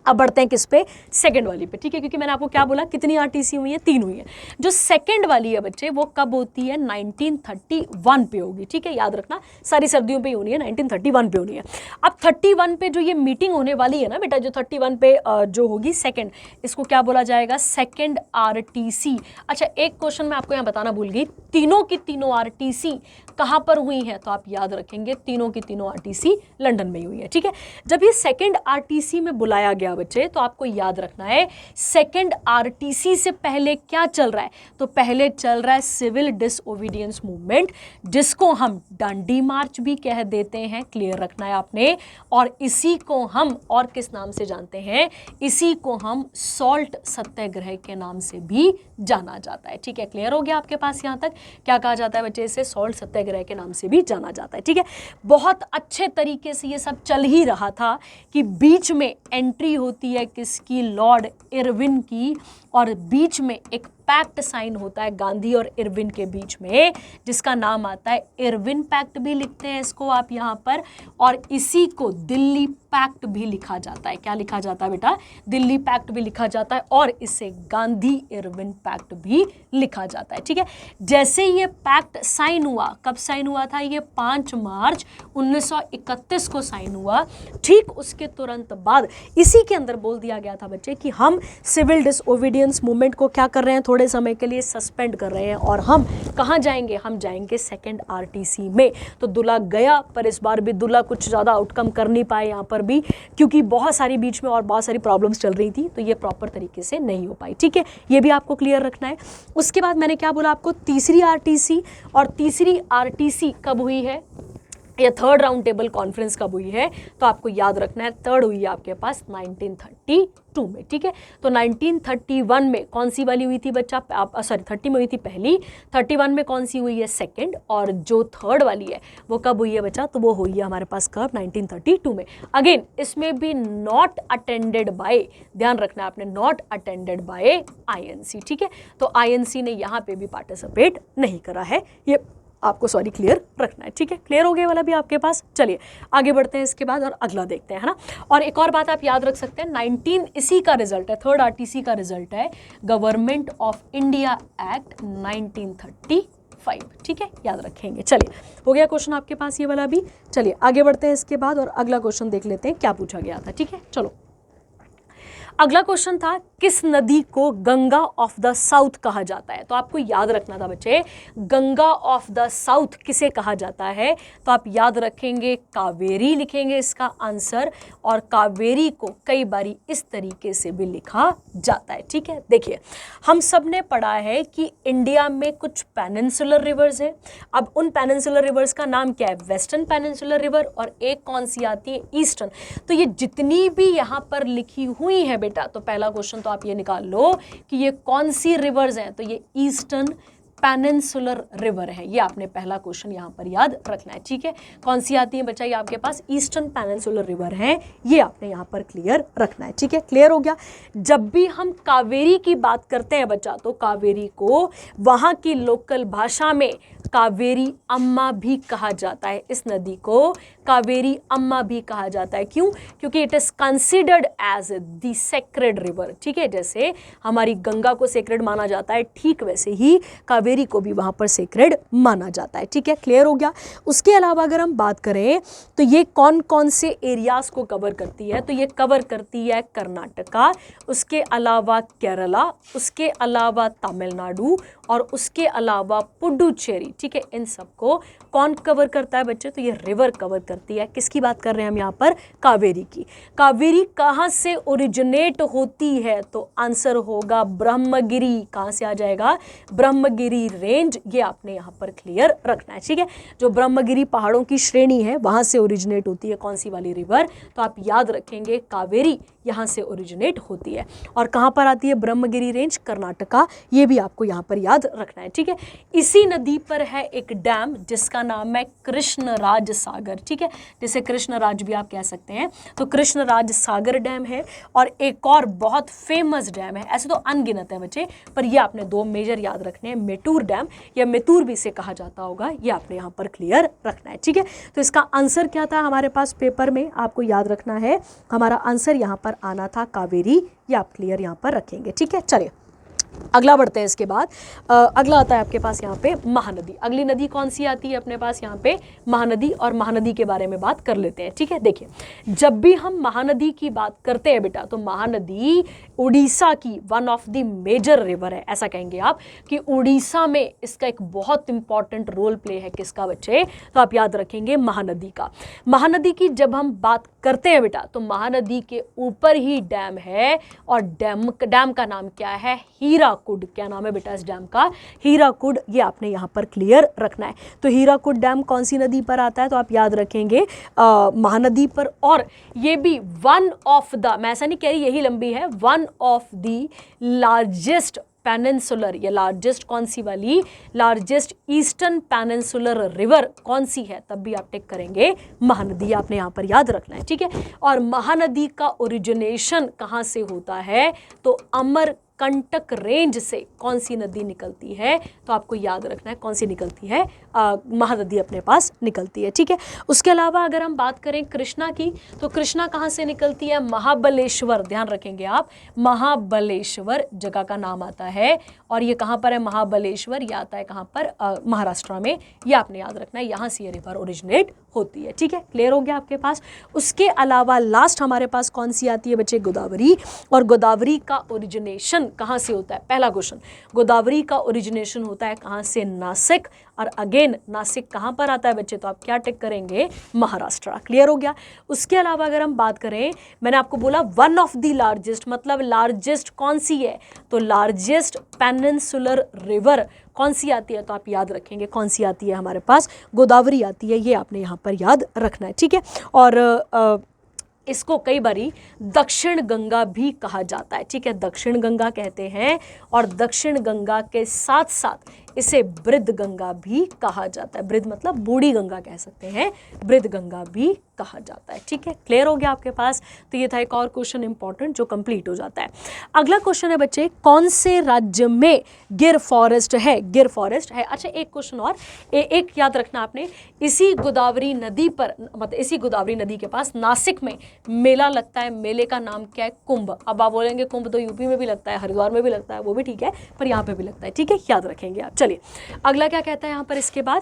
अब बढ़ते हैं किस पे, सेकंड वाली पे, ठीक है। क्योंकि मैंने आपको क्या बोला, कितनी आरटीसी हुई है, 3 हुई है। जो सेकंड वाली है बच्चे वो कब होती है, 1931 पे होगी, ठीक है। याद रखना सारी सर्दियों पे ही होनी है, 1931 पे होनी है। अब 31 पे जो ये मीटिंग होने वाली है ना बेटा, जो 31 पे जो होगी सेकंड, इसको क्या बोला जाएगा, सेकंड आरटीसी। अच्छा एक क्वेश्चन मैं आपको यहाँ बताना भूल गई, तीनों की तीनों आरटीसी कहाँ पर हुई है, तो आप याद रखेंगे तीनों की तीनों आरटीसी लंदन में ही हुई है, ठीक है। जब ये सेकंड आरटीसी में बुलाया गया बच्चे, तो आपको याद रखना है सेकंड आरटीसी से पहले क्या चल रहा है, तो पहले चल रहा है सिविल डिसओबीडियंस मूवमेंट, जिसको हम डांडी मार्च भी कह देते हैं, क्लियर रखना है आपने। और इसी को हम और किस नाम से जानते हैं, इसी को हम सॉल्ट सत्याग्रह के नाम से भी जाना जाता है, ठीक है। क्लियर हो गया आपके पास यहाँ तक, क्या कहा जाता है बच्चे, इसे सॉल्ट सत्याग्रह के नाम से भी जाना जाता है, ठीक है। बहुत अच्छे तरीके से ये सब चल ही रहा था कि बीच में एंट्री होती है किसकी, लॉर्ड इरविन की, और बीच में एक पैक्ट साइन होता है गांधी और इरविन के बीच में, जिसका नाम आता है इरविन पैक्ट भी लिखते हैं इसको आप यहाँ पर, और इसी को दिल्ली पैक्ट भी लिखा जाता है। क्या लिखा जाता है बेटा, दिल्ली पैक्ट भी लिखा जाता है, और इसे गांधी इरविन पैक्ट भी लिखा जाता है, ठीक है। जैसे ये पैक्ट साइन हुआ, कब साइन हुआ था, ये 5 मार्च 1931 को साइन हुआ। ठीक उसके तुरंत बाद इसी के अंदर बोल दिया गया था बच्चे कि हम सिविल डिसओबीडियंस मूवमेंट को क्या कर रहे हैं, थोड़ा थोड़े समय के लिए सस्पेंड कर रहे हैं और हम कहाँ जाएंगे, हम जाएंगे सेकंड आरटीसी में। तो दुला गया, पर इस बार भी दुला कुछ ज़्यादा आउटकम कर नहीं पाए यहाँ पर भी, क्योंकि बहुत सारी बीच में और बहुत सारी प्रॉब्लम्स चल रही थी, तो ये प्रॉपर तरीके से नहीं हो पाई। ठीक है, ये भी आपको क्लियर रखना है। उसके बाद मैंने क्या बोला आपको, तीसरी आरटीसी, और तीसरी आरटीसी कब हुई है, या थर्ड राउंड टेबल कॉन्फ्रेंस कब हुई है, तो आपको याद रखना है थर्ड हुई है आपके पास 1932 में। ठीक है, तो 1931 में कौन सी वाली हुई थी बच्चा, सॉरी 30 में हुई थी पहली, 31 में कौन सी हुई है सेकंड, और जो थर्ड वाली है वो कब हुई है बच्चा, तो वो हुई है हमारे पास कब 1932 में। अगेन इसमें भी नॉट अटेंडेड बाय, ध्यान रखना है आपने, नॉट अटेंडेड बाय आईएनसी। ठीक है, तो आईएनसी ने यहाँ पे भी पार्टिसिपेट नहीं करा है, ये आपको सॉरी क्लियर रखना है। ठीक है, क्लियर हो गया वाला भी आपके पास। चलिए आगे बढ़ते हैं इसके बाद और अगला देखते हैं, है ना। और एक और बात आप याद रख सकते हैं, 19 इसी का रिजल्ट है, थर्ड आरटीसी का रिजल्ट है गवर्नमेंट ऑफ इंडिया एक्ट 1935। ठीक है, याद रखेंगे। चलिए हो गया क्वेश्चन आपके पास ये वाला भी। चलिए आगे बढ़ते हैं इसके बाद और अगला क्वेश्चन देख लेते हैं क्या पूछा गया था। ठीक है, चलो अगला क्वेश्चन था, किस नदी को गंगा ऑफ द साउथ कहा जाता है। तो आपको याद रखना था बच्चे, गंगा ऑफ द साउथ किसे कहा जाता है, तो आप याद रखेंगे कावेरी लिखेंगे इसका आंसर, और कावेरी को कई बारी इस तरीके से भी लिखा जाता है। ठीक है, देखिए हम सब ने पढ़ा है कि इंडिया में कुछ पेनिनसुलर रिवर्स है। अब उन पेनिनसुलर रिवर्स का नाम क्या है, वेस्टर्न पेनिनसुलर रिवर, और एक कौन सी आती है, ईस्टर्न। तो ये जितनी भी यहाँ पर लिखी हुई है बेटा, तो पहला क्वेश्चन तो आप ये निकाल लो कि ये कौन सी रिवर्स हैं, तो ये ईस्टर्न पेनिनसुलर रिवर है, ये आपने पहला क्वेश्चन यहाँ पर याद रखना है। ठीक है, कौन सी आती है बच्चा, ये आपके पास ईस्टर्न पेनिनसुलर रिवर है, ये आपने यहाँ पर क्लियर रखना है। ठीक है, क्लियर हो गया। जब भी हम कावेरी की बात करते हैं बच्चा, तो कावेरी को वहाँ की लोकल भाषा में कावेरी अम्मा भी कहा जाता है, इस नदी को कावेरी अम्मा भी कहा जाता है। क्यों, क्योंकि it is considered as the sacred river. ठीक है, जैसे हमारी गंगा को सेक्रेड माना जाता है, ठीक वैसे ही कावेरी को भी वहाँ पर सेक्रेड माना जाता है। ठीक है, क्लियर हो गया। उसके अलावा अगर हम बात करें तो ये कौन कौन से एरियाज को कवर करती है, तो ये कवर करती है कर्नाटका, उसके अलावा केरला, उसके अलावा तमिलनाडु, और उसके अलावा पुडुचेरी। ठीक है, इन सबको कौन कवर करता है बच्चे, तो ये रिवर कवर करती है। किसकी बात कर रहे हैं हम यहाँ पर, कावेरी की। कावेरी कहाँ से ओरिजिनेट होती है, तो आंसर होगा ब्रह्मगिरी। कहाँ से आ जाएगा, ब्रह्मगिरी रेंज, ये आपने यहाँ पर क्लियर रखना है। ठीक है, जो ब्रह्मगिरी पहाड़ों की श्रेणी है वहाँ से ओरिजिनेट होती है कौन सी वाली रिवर, तो आप याद रखेंगे कावेरी यहाँ से ओरिजिनेट होती है। और कहाँ पर आती है ब्रह्मगिरी रेंज, कर्नाटका, ये भी आपको यहाँ पर याद रखना है। ठीक है, इसी नदी पर है एक डैम जिसका नाम है कृष्णराज सागर। ठीक है, जिसे कृष्णराज भी आप कह सकते हैं, तो कृष्णराज सागर डैम है। और एक और बहुत फेमस डैम है, ऐसे तो अनगिनत है बच्चे, पर ये आपने दो मेजर याद रखने हैं, मेटूर डैम या मेतूर भी इसे कहा जाता होगा, ये आपने यहाँ पर क्लियर रखना है। ठीक है, तो इसका आंसर क्या था हमारे पास पेपर में, आपको याद रखना है, हमारा आंसर यहाँ पर आना था कावेरी, ये आप क्लियर यहाँ पर रखेंगे। ठीक है, चलिए अगला बढ़ते हैं। इसके बाद अगला आता है आपके पास यहाँ पे महानदी। अगली नदी कौन सी आती है अपने पास यहाँ पे, महानदी, और महानदी के बारे में बात कर लेते हैं। ठीक है, देखिए जब भी हम महानदी की बात करते हैं बेटा, तो महानदी उड़ीसा की one of the major river है, ऐसा कहेंगे आप कि उड़ीसा में इसका एक बहुत इंपॉर्टेंट रोल प्ले है। किसका बच्चे, तो आप याद रखेंगे महानदी का। महानदी की जब हम बात करते हैं बेटा, तो महानदी के ऊपर ही डैम है, और डैम का नाम क्या है, हीराकुड। क्या नाम है बेटा इस डैम का, हीराकुड, ये आपने यहाँ पर क्लियर रखना है। तो हीराकुड डैम कौन सी नदी पर आता है, तो आप याद रखेंगे महानदी पर। और ये भी वन ऑफ द, मैं ऐसा नहीं कह रही यही लंबी है, one of the largest peninsular, या लार्जेस्ट कौन सी वाली, लार्जेस्ट ईस्टर्न पेनिनसुलर रिवर कौन सी है, तब भी आप टिक करेंगे महानदी, आपने यहाँ पर याद रखना है। ठीक है, और महानदी का ओरिजिनेशन कहाँ से होता है, तो अमरकंटक रेंज से कौन सी नदी निकलती है, तो आपको याद रखना है कौन सी निकलती है, महानदी अपने पास निकलती है, ठीक है। उसके अलावा अगर हम बात करें कृष्णा की, तो कृष्णा कहाँ से निकलती है? महाबलेश्वर, ध्यान रखेंगे आप, महाबलेश्वर जगह का नाम आता है, और ये कहाँ पर है? महाबलेश्वर, ये आता है कहाँ पर? महाराष्ट्र में, ये आपने याद रखना है, यहाँ से ये रिवर ओरिजिनेट होती है, ठीक है। क्लियर हो गया आपके पास। उसके अलावा लास्ट हमारे पास कौन सी आती है बच्चे? गोदावरी। और गोदावरी का ओरिजिनेशन कहाँ से होता है? पहला क्वेश्चन, गोदावरी का ओरिजिनेशन होता है कहाँ से? नासिक। और अगेन नासिक कहाँ पर आता है बच्चे? तो आप क्या टिक करेंगे? महाराष्ट्र। क्लियर हो गया। उसके अलावा अगर हम बात करें, मैंने आपको बोला वन ऑफ द लार्जेस्ट, मतलब लार्जेस्ट कौन सी है? तो लार्जेस्ट पेनिनसुलर रिवर कौन सी आती है? तो आप याद रखेंगे कौन सी आती है हमारे पास? गोदावरी आती है, ये आपने यहाँ पर याद रखना है, ठीक है। और इसको कई बारी दक्षिण गंगा भी कहा जाता है, ठीक है, दक्षिण गंगा कहते हैं, और दक्षिण गंगा के साथ साथ इसे बृहद गंगा भी कहा जाता है। बृहद मतलब बूढ़ी गंगा कह सकते हैं, बृहद गंगा भी कहा जाता है, ठीक है। क्लियर हो गया आपके पास। तो ये था एक और क्वेश्चन इंपॉर्टेंट जो कंप्लीट हो जाता है। अगला क्वेश्चन है बच्चे, कौन से राज्य में गिर फॉरेस्ट है? गिर फॉरेस्ट है। अच्छा, एक क्वेश्चन और, एक याद रखना आपने, इसी गोदावरी नदी पर, मतलब इसी गोदावरी नदी के पास नासिक में मेला लगता है, मेले का नाम क्या है? कुंभ। अब आप बोलेंगे कुंभ तो यूपी में भी लगता है, हरिद्वार में भी लगता है, वो भी ठीक है, पर यहाँ पे भी लगता है, ठीक है, याद रखेंगे आप। चलिए अगला क्या कहता है यहाँ पर, इसके बाद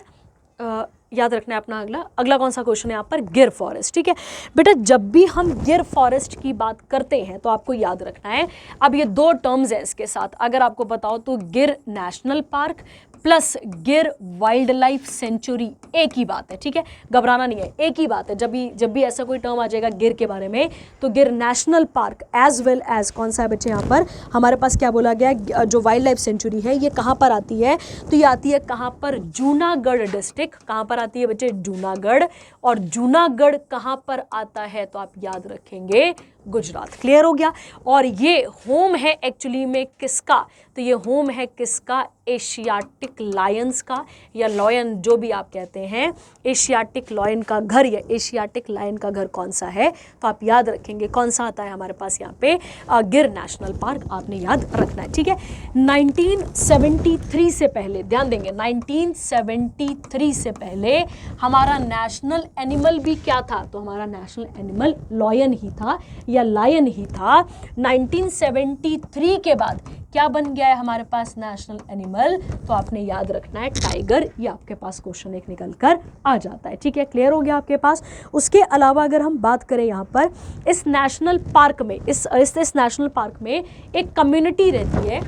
याद रखना है अपना अगला कौन सा क्वेश्चन है यहाँ पर? गिर फॉरेस्ट, ठीक है बेटा। जब भी हम गिर फॉरेस्ट की बात करते हैं तो आपको याद रखना है, अब ये दो टर्म्स है इसके साथ, अगर आपको बताओ तो गिर नेशनल पार्क प्लस गिर वाइल्ड लाइफ सेंचुरी, एक ही बात है, ठीक है, घबराना नहीं है, एक ही बात है। जब भी ऐसा कोई टर्म आ जाएगा गिर के बारे में, तो Gir national park as well as कौन सा है बच्चे यहाँ पर हमारे पास क्या बोला गया, जो वाइल्ड लाइफ सेंचुरी है ये कहाँ पर आती है? तो ये आती है कहाँ पर? जूनागढ़ डिस्ट्रिक्ट। कहाँ पर आती है बच्चे? जूनागढ़। और जूनागढ़ कहाँ पर आता है? तो आप याद रखेंगे गुजरात। क्लियर हो गया। और ये होम है एक्चुअली में किसका? तो ये होम है किसका? एशियाटिक लायंस का, या लॉयन जो भी आप कहते हैं, एशियाटिक लॉयन का घर, या एशियाटिक लायन का घर कौन सा है? तो आप याद रखेंगे कौन सा आता है हमारे पास यहाँ पे? गिर नेशनल पार्क आपने याद रखना है, ठीक है। 1973 से पहले ध्यान देंगे, 1973 से पहले हमारा नेशनल एनिमल भी क्या था? तो हमारा नेशनल एनिमल लॉयन ही था, या लायन ही था। 1973 के बाद क्या बन गया है हमारे पास नेशनल एनिमल? तो आपने याद रखना है टाइगर। ये आपके पास क्वेश्चन एक निकल कर आ जाता है, ठीक है, क्लियर हो गया आपके पास। उसके अलावा अगर हम बात करें यहाँ पर इस नेशनल पार्क में, इस नेशनल पार्क में एक कम्युनिटी रहती है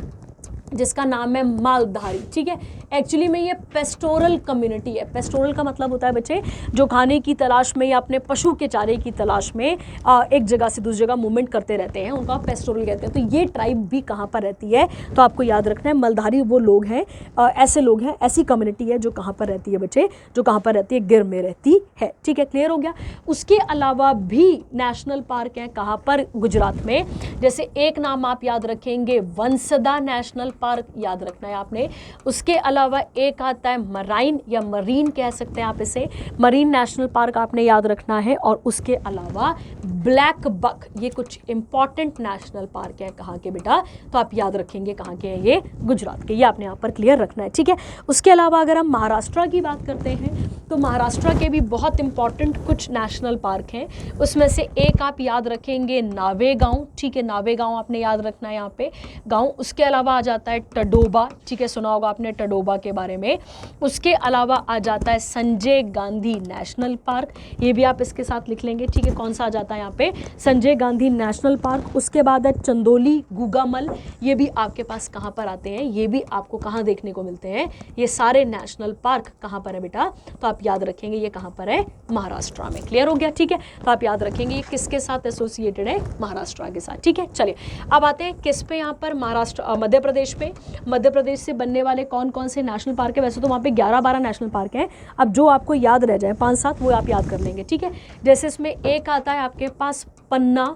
जिसका नाम है मालधारी, ठीक है। एक्चुअली में ये पेस्टोरल कम्युनिटी है। पेस्टोरल का मतलब होता है बच्चे जो खाने की तलाश में या अपने पशु के चारे की तलाश में एक जगह से दूसरी जगह मूवमेंट करते रहते हैं, उनको आप पेस्टोरल कहते हैं। तो ये ट्राइब भी कहाँ पर रहती है? तो आपको याद रखना है मलधारी वो लोग हैं, ऐसे लोग हैं, ऐसी कम्युनिटी है जो कहाँ पर रहती है बच्चे? जो कहाँ पर रहती है? गिर में रहती है, ठीक है, क्लियर हो गया। उसके अलावा भी नेशनल पार्क हैं कहाँ पर? गुजरात में। जैसे एक नाम आप याद रखेंगे वंसदा नेशनल पार्क, याद रखना है आपने। उसके अलावा एक आता है मराइन, या मरीन कह सकते हैं आप इसे, मरीन नेशनल पार्क आपने याद रखना है। और उसके अलावा ब्लैक बक, ये कुछ इंपॉर्टेंट नेशनल पार्क है कहाँ के बेटा? तो आप याद रखेंगे कहाँ के हैं ये? गुजरात के। ये आपने यहाँ पर क्लियर रखना है, ठीक है। उसके अलावा अगर हम महाराष्ट्र की बात करते हैं तो महाराष्ट्र के भी बहुत इंपॉर्टेंट कुछ नेशनल पार्क हैं। उसमें से एक आप याद रखेंगे नावेगांव, ठीक है, नावेगांव आपने याद रखना है यहाँ पे गांव। उसके अलावा आ जाता है टडोबा, ठीक है, सुना होगा आपने टडोबा के बारे में। उसके अलावा आ जाता है संजय गांधी नेशनल पार्क, ये भी आप इसके साथ लिख लेंगे, ठीक है। कौन सा आ जाता है यहाँ पे? Sanjay Gandhi national park. उसके बाद है चंदोली गुगामल, ये भी आपके पास कहाँ पर आते हैं? ये भी आपको कहाँ देखने को मिलते हैं? ये सारे नेशनल पार्क कहाँ पर है बेटा? तो आप याद रखेंगे ये कहाँ पर है? महाराष्ट्र में। क्लियर हो गया, ठीक है। तो आप याद रखेंगे ये किसके साथ एसोसिएटेड है? महाराष्ट्र के साथ, ठीक है। चलिए अब आते हैं किस पे यहाँ पर? महाराष्ट्र, मध्य प्रदेश पे। मध्य प्रदेश से बनने वाले कौन कौन से नेशनल पार्क है? वैसे तो वहाँ पे 11-12 नेशनल पार्क हैं, अब जो आपको याद रह जाए 5-7 वो आप याद कर लेंगे, ठीक है। जैसे इसमें एक आता है आपके पास पन्ना,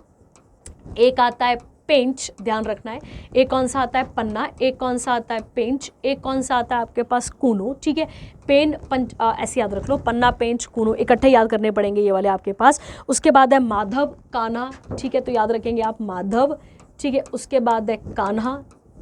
एक आता है पेंच, ध्यान रखना है। एक कौन सा आता है? पन्ना। एक कौन सा आता है? पेंच। एक कौन सा आता है आपके पास? कूनो, ठीक है। पेन पंच, ऐसे याद रख लो, पन्ना पेंच कूनो इकट्ठे याद करने पड़ेंगे ये वाले आपके पास। उसके बाद है माधव कान्हा, ठीक है, तो याद रखेंगे आप माधव, ठीक है। उसके बाद है कान्हा,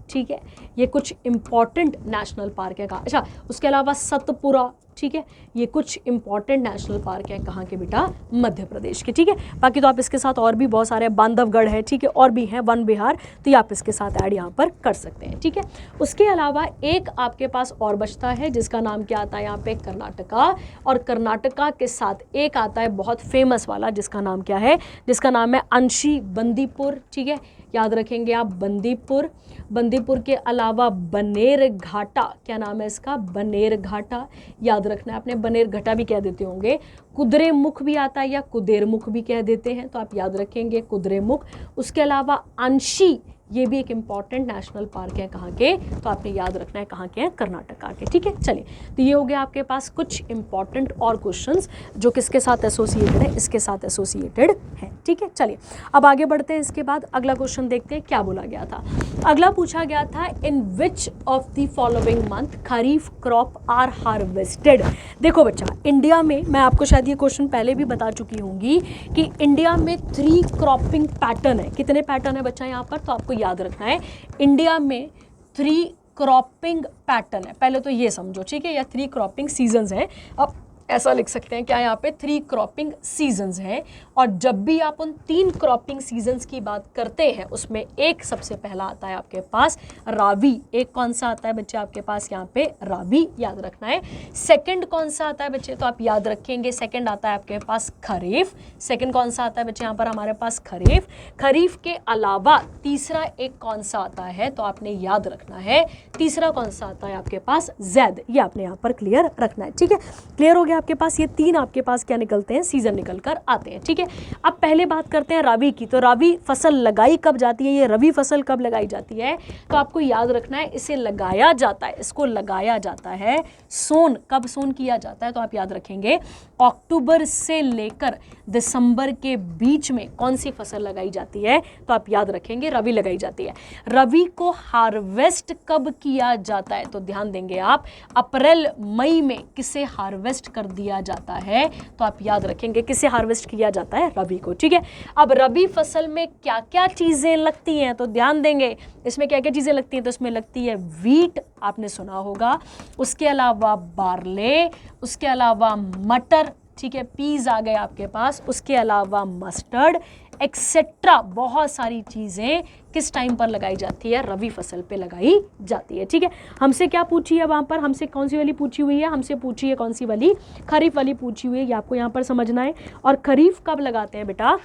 ठीक है, ये कुछ इंपॉर्टेंट नेशनल पार्क है कहाँ। अच्छा, उसके अलावा सतपुरा, ठीक है, ये कुछ इंपॉर्टेंट नेशनल पार्क है कहाँ के बेटा, मध्य प्रदेश के, ठीक है। बाकी तो आप इसके साथ और भी बहुत सारे, बांधवगढ़ है, ठीक है, और भी हैं, वन विहार, तो ये आप इसके साथ ऐड यहाँ पर कर सकते हैं, ठीक है। उसके अलावा एक आपके पास और बचता है जिसका नाम क्या आता है यहाँ पे, कर्नाटका, और कर्नाटका के साथ एक आता है बहुत फेमस वाला जिसका नाम क्या है, जिसका नाम है अंशी बंदीपुर, ठीक है, याद रखेंगे आप, बंदीपुर। बंदीपुर के अलावा बनेर घाटा, क्या नाम है इसका, बनेर घाटा, याद रखना है आपने, बनेर घाटा भी कह देते होंगे, कुद्रेमुख भी आता है या कुदेरमुख भी कह देते हैं, तो आप याद रखेंगे कुद्रेमुख। उसके अलावा अंशी, ये भी एक इम्पॉर्टेंट नेशनल पार्क है कहाँ के, तो आपने याद रखना है कहाँ के हैं, कर्नाटका के, ठीक है। चलिए, तो ये हो गया आपके पास कुछ इंपॉर्टेंट और क्वेश्चंस जो किसके साथ एसोसिएटेड है, इसके साथ एसोसिएटेड है, ठीक है। चलिए, अब आगे बढ़ते हैं। इसके बाद अगला क्वेश्चन देखते हैं क्या बोला गया था। अगला पूछा गया था, in which of the following month kharif crop are harvested. देखो बच्चा, इंडिया में, मैं आपको शायद ये क्वेश्चन पहले भी बता चुकी होंगी कि इंडिया में 3 क्रॉपिंग पैटर्न है। कितने पैटर्न है बच्चा यहाँ पर, तो आपको याद रखना है, इंडिया में 3 क्रॉपिंग पैटर्न है, पहले तो ये समझो, ठीक है, या 3 क्रॉपिंग सीजन्स हैं। अब ऐसा लिख सकते हैं क्या यहाँ पे, 3 क्रॉपिंग सीजन्स हैं, और जब भी आप उन 3 क्रॉपिंग सीजन्स की बात करते हैं उसमें एक सबसे पहला आता है आपके पास रावी। एक कौन सा आता है बच्चे आपके पास यहाँ पे, रावी, याद रखना है। सेकंड कौन सा आता है बच्चे, तो आप याद रखेंगे, सेकंड आता है आपके पास खरीफ। सेकंड कौन सा आता है बच्चे यहाँ पर हमारे पास, खरीफ। खरीफ के अलावा तीसरा एक कौन सा आता है, तो आपने याद रखना है, तीसरा कौन सा आता है आपके पास, जैद। ये आपने यहाँ पर क्लियर रखना है, ठीक है। क्लियर हो गया आपके पास, ये 3 आपके पास क्या निकलते हैं, सीजन निकल कर आते हैं, ठीक है। अब पहले बात करते हैं रबी की। तो रबी फसल लगाई कब जाती है, ये रबी फसल कब लगाई जाती है, तो आपको याद रखना है, इसे लगाया जाता है, इसको लगाया जाता है सोन। कब सोन किया जाता है, तो आप याद रखेंगे अक्टूबर से लेकर दिसंबर के बीच में कौन सी फसल लगाई जाती है, तो आप याद रखेंगे रबी लगाई जाती है। रबी को हार्वेस्ट कब किया जाता है, तो ध्यान देंगे आप, अप्रैल मई में किसे हार्वेस्ट कर दिया जाता है, तो आप याद रखेंगे किसे हार्वेस्ट किया जाता है, रबी को, ठीक है। अब रबी फसल में क्या क्या चीजें लगती हैं, तो ध्यान देंगे इसमें क्या क्या चीजें लगती हैं, तो इसमें लगती है वीट, आपने सुना होगा, उसके अलावा बार्ले, उसके अलावा मटर, ठीक है, पीज आ गए आपके पास, उसके अलावा मस्टर्ड एक्सेट्रा, बहुत सारी चीज़ें किस टाइम पर लगाई जाती है, रबी फसल पे लगाई जाती है, ठीक है। हमसे क्या पूछी है वहाँ पर, हमसे कौन सी वाली पूछी हुई है, हमसे पूछी है कौन सी वाली, खरीफ वाली पूछी हुई है, ये आपको यहाँ पर समझना है। और खरीफ कब लगाते हैं बेटा,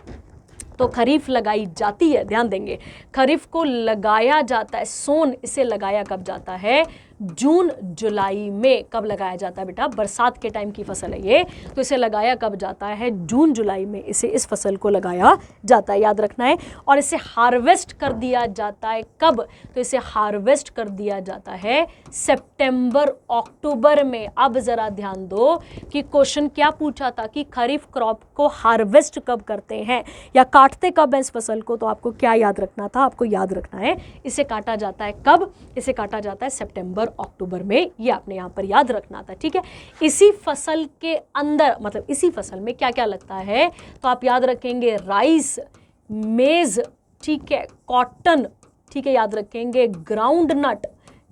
तो खरीफ लगाई जाती है, ध्यान देंगे, खरीफ को लगाया जाता है, सोन इसे लगाया कब जाता है, जून जुलाई में। कब लगाया जाता है बेटा, बरसात के टाइम की फसल है ये, तो इसे लगाया कब जाता है, जून जुलाई में इसे, इस फसल को लगाया जाता है, याद रखना है। और इसे हार्वेस्ट कर दिया जाता है कब, तो इसे हार्वेस्ट कर दिया जाता है सितंबर अक्टूबर में। अब जरा ध्यान दो कि क्वेश्चन क्या पूछा था कि खरीफ क्रॉप को हार्वेस्ट कब करते हैं या काटते कब है इस फसल को, तो आपको क्या याद रखना था, आपको याद रखना है इसे काटा जाता है कब, इसे काटा जाता है सितंबर अक्टूबर में, ये आपने यहाँ पर याद रखना था, ठीक है। इसी फसल के अंदर, मतलब इसी फसल में क्या क्या लगता है, तो आप याद रखेंगे राइस, मेज, ठीक है, कॉटन, ठीक है, याद रखेंगे ग्राउंड नट,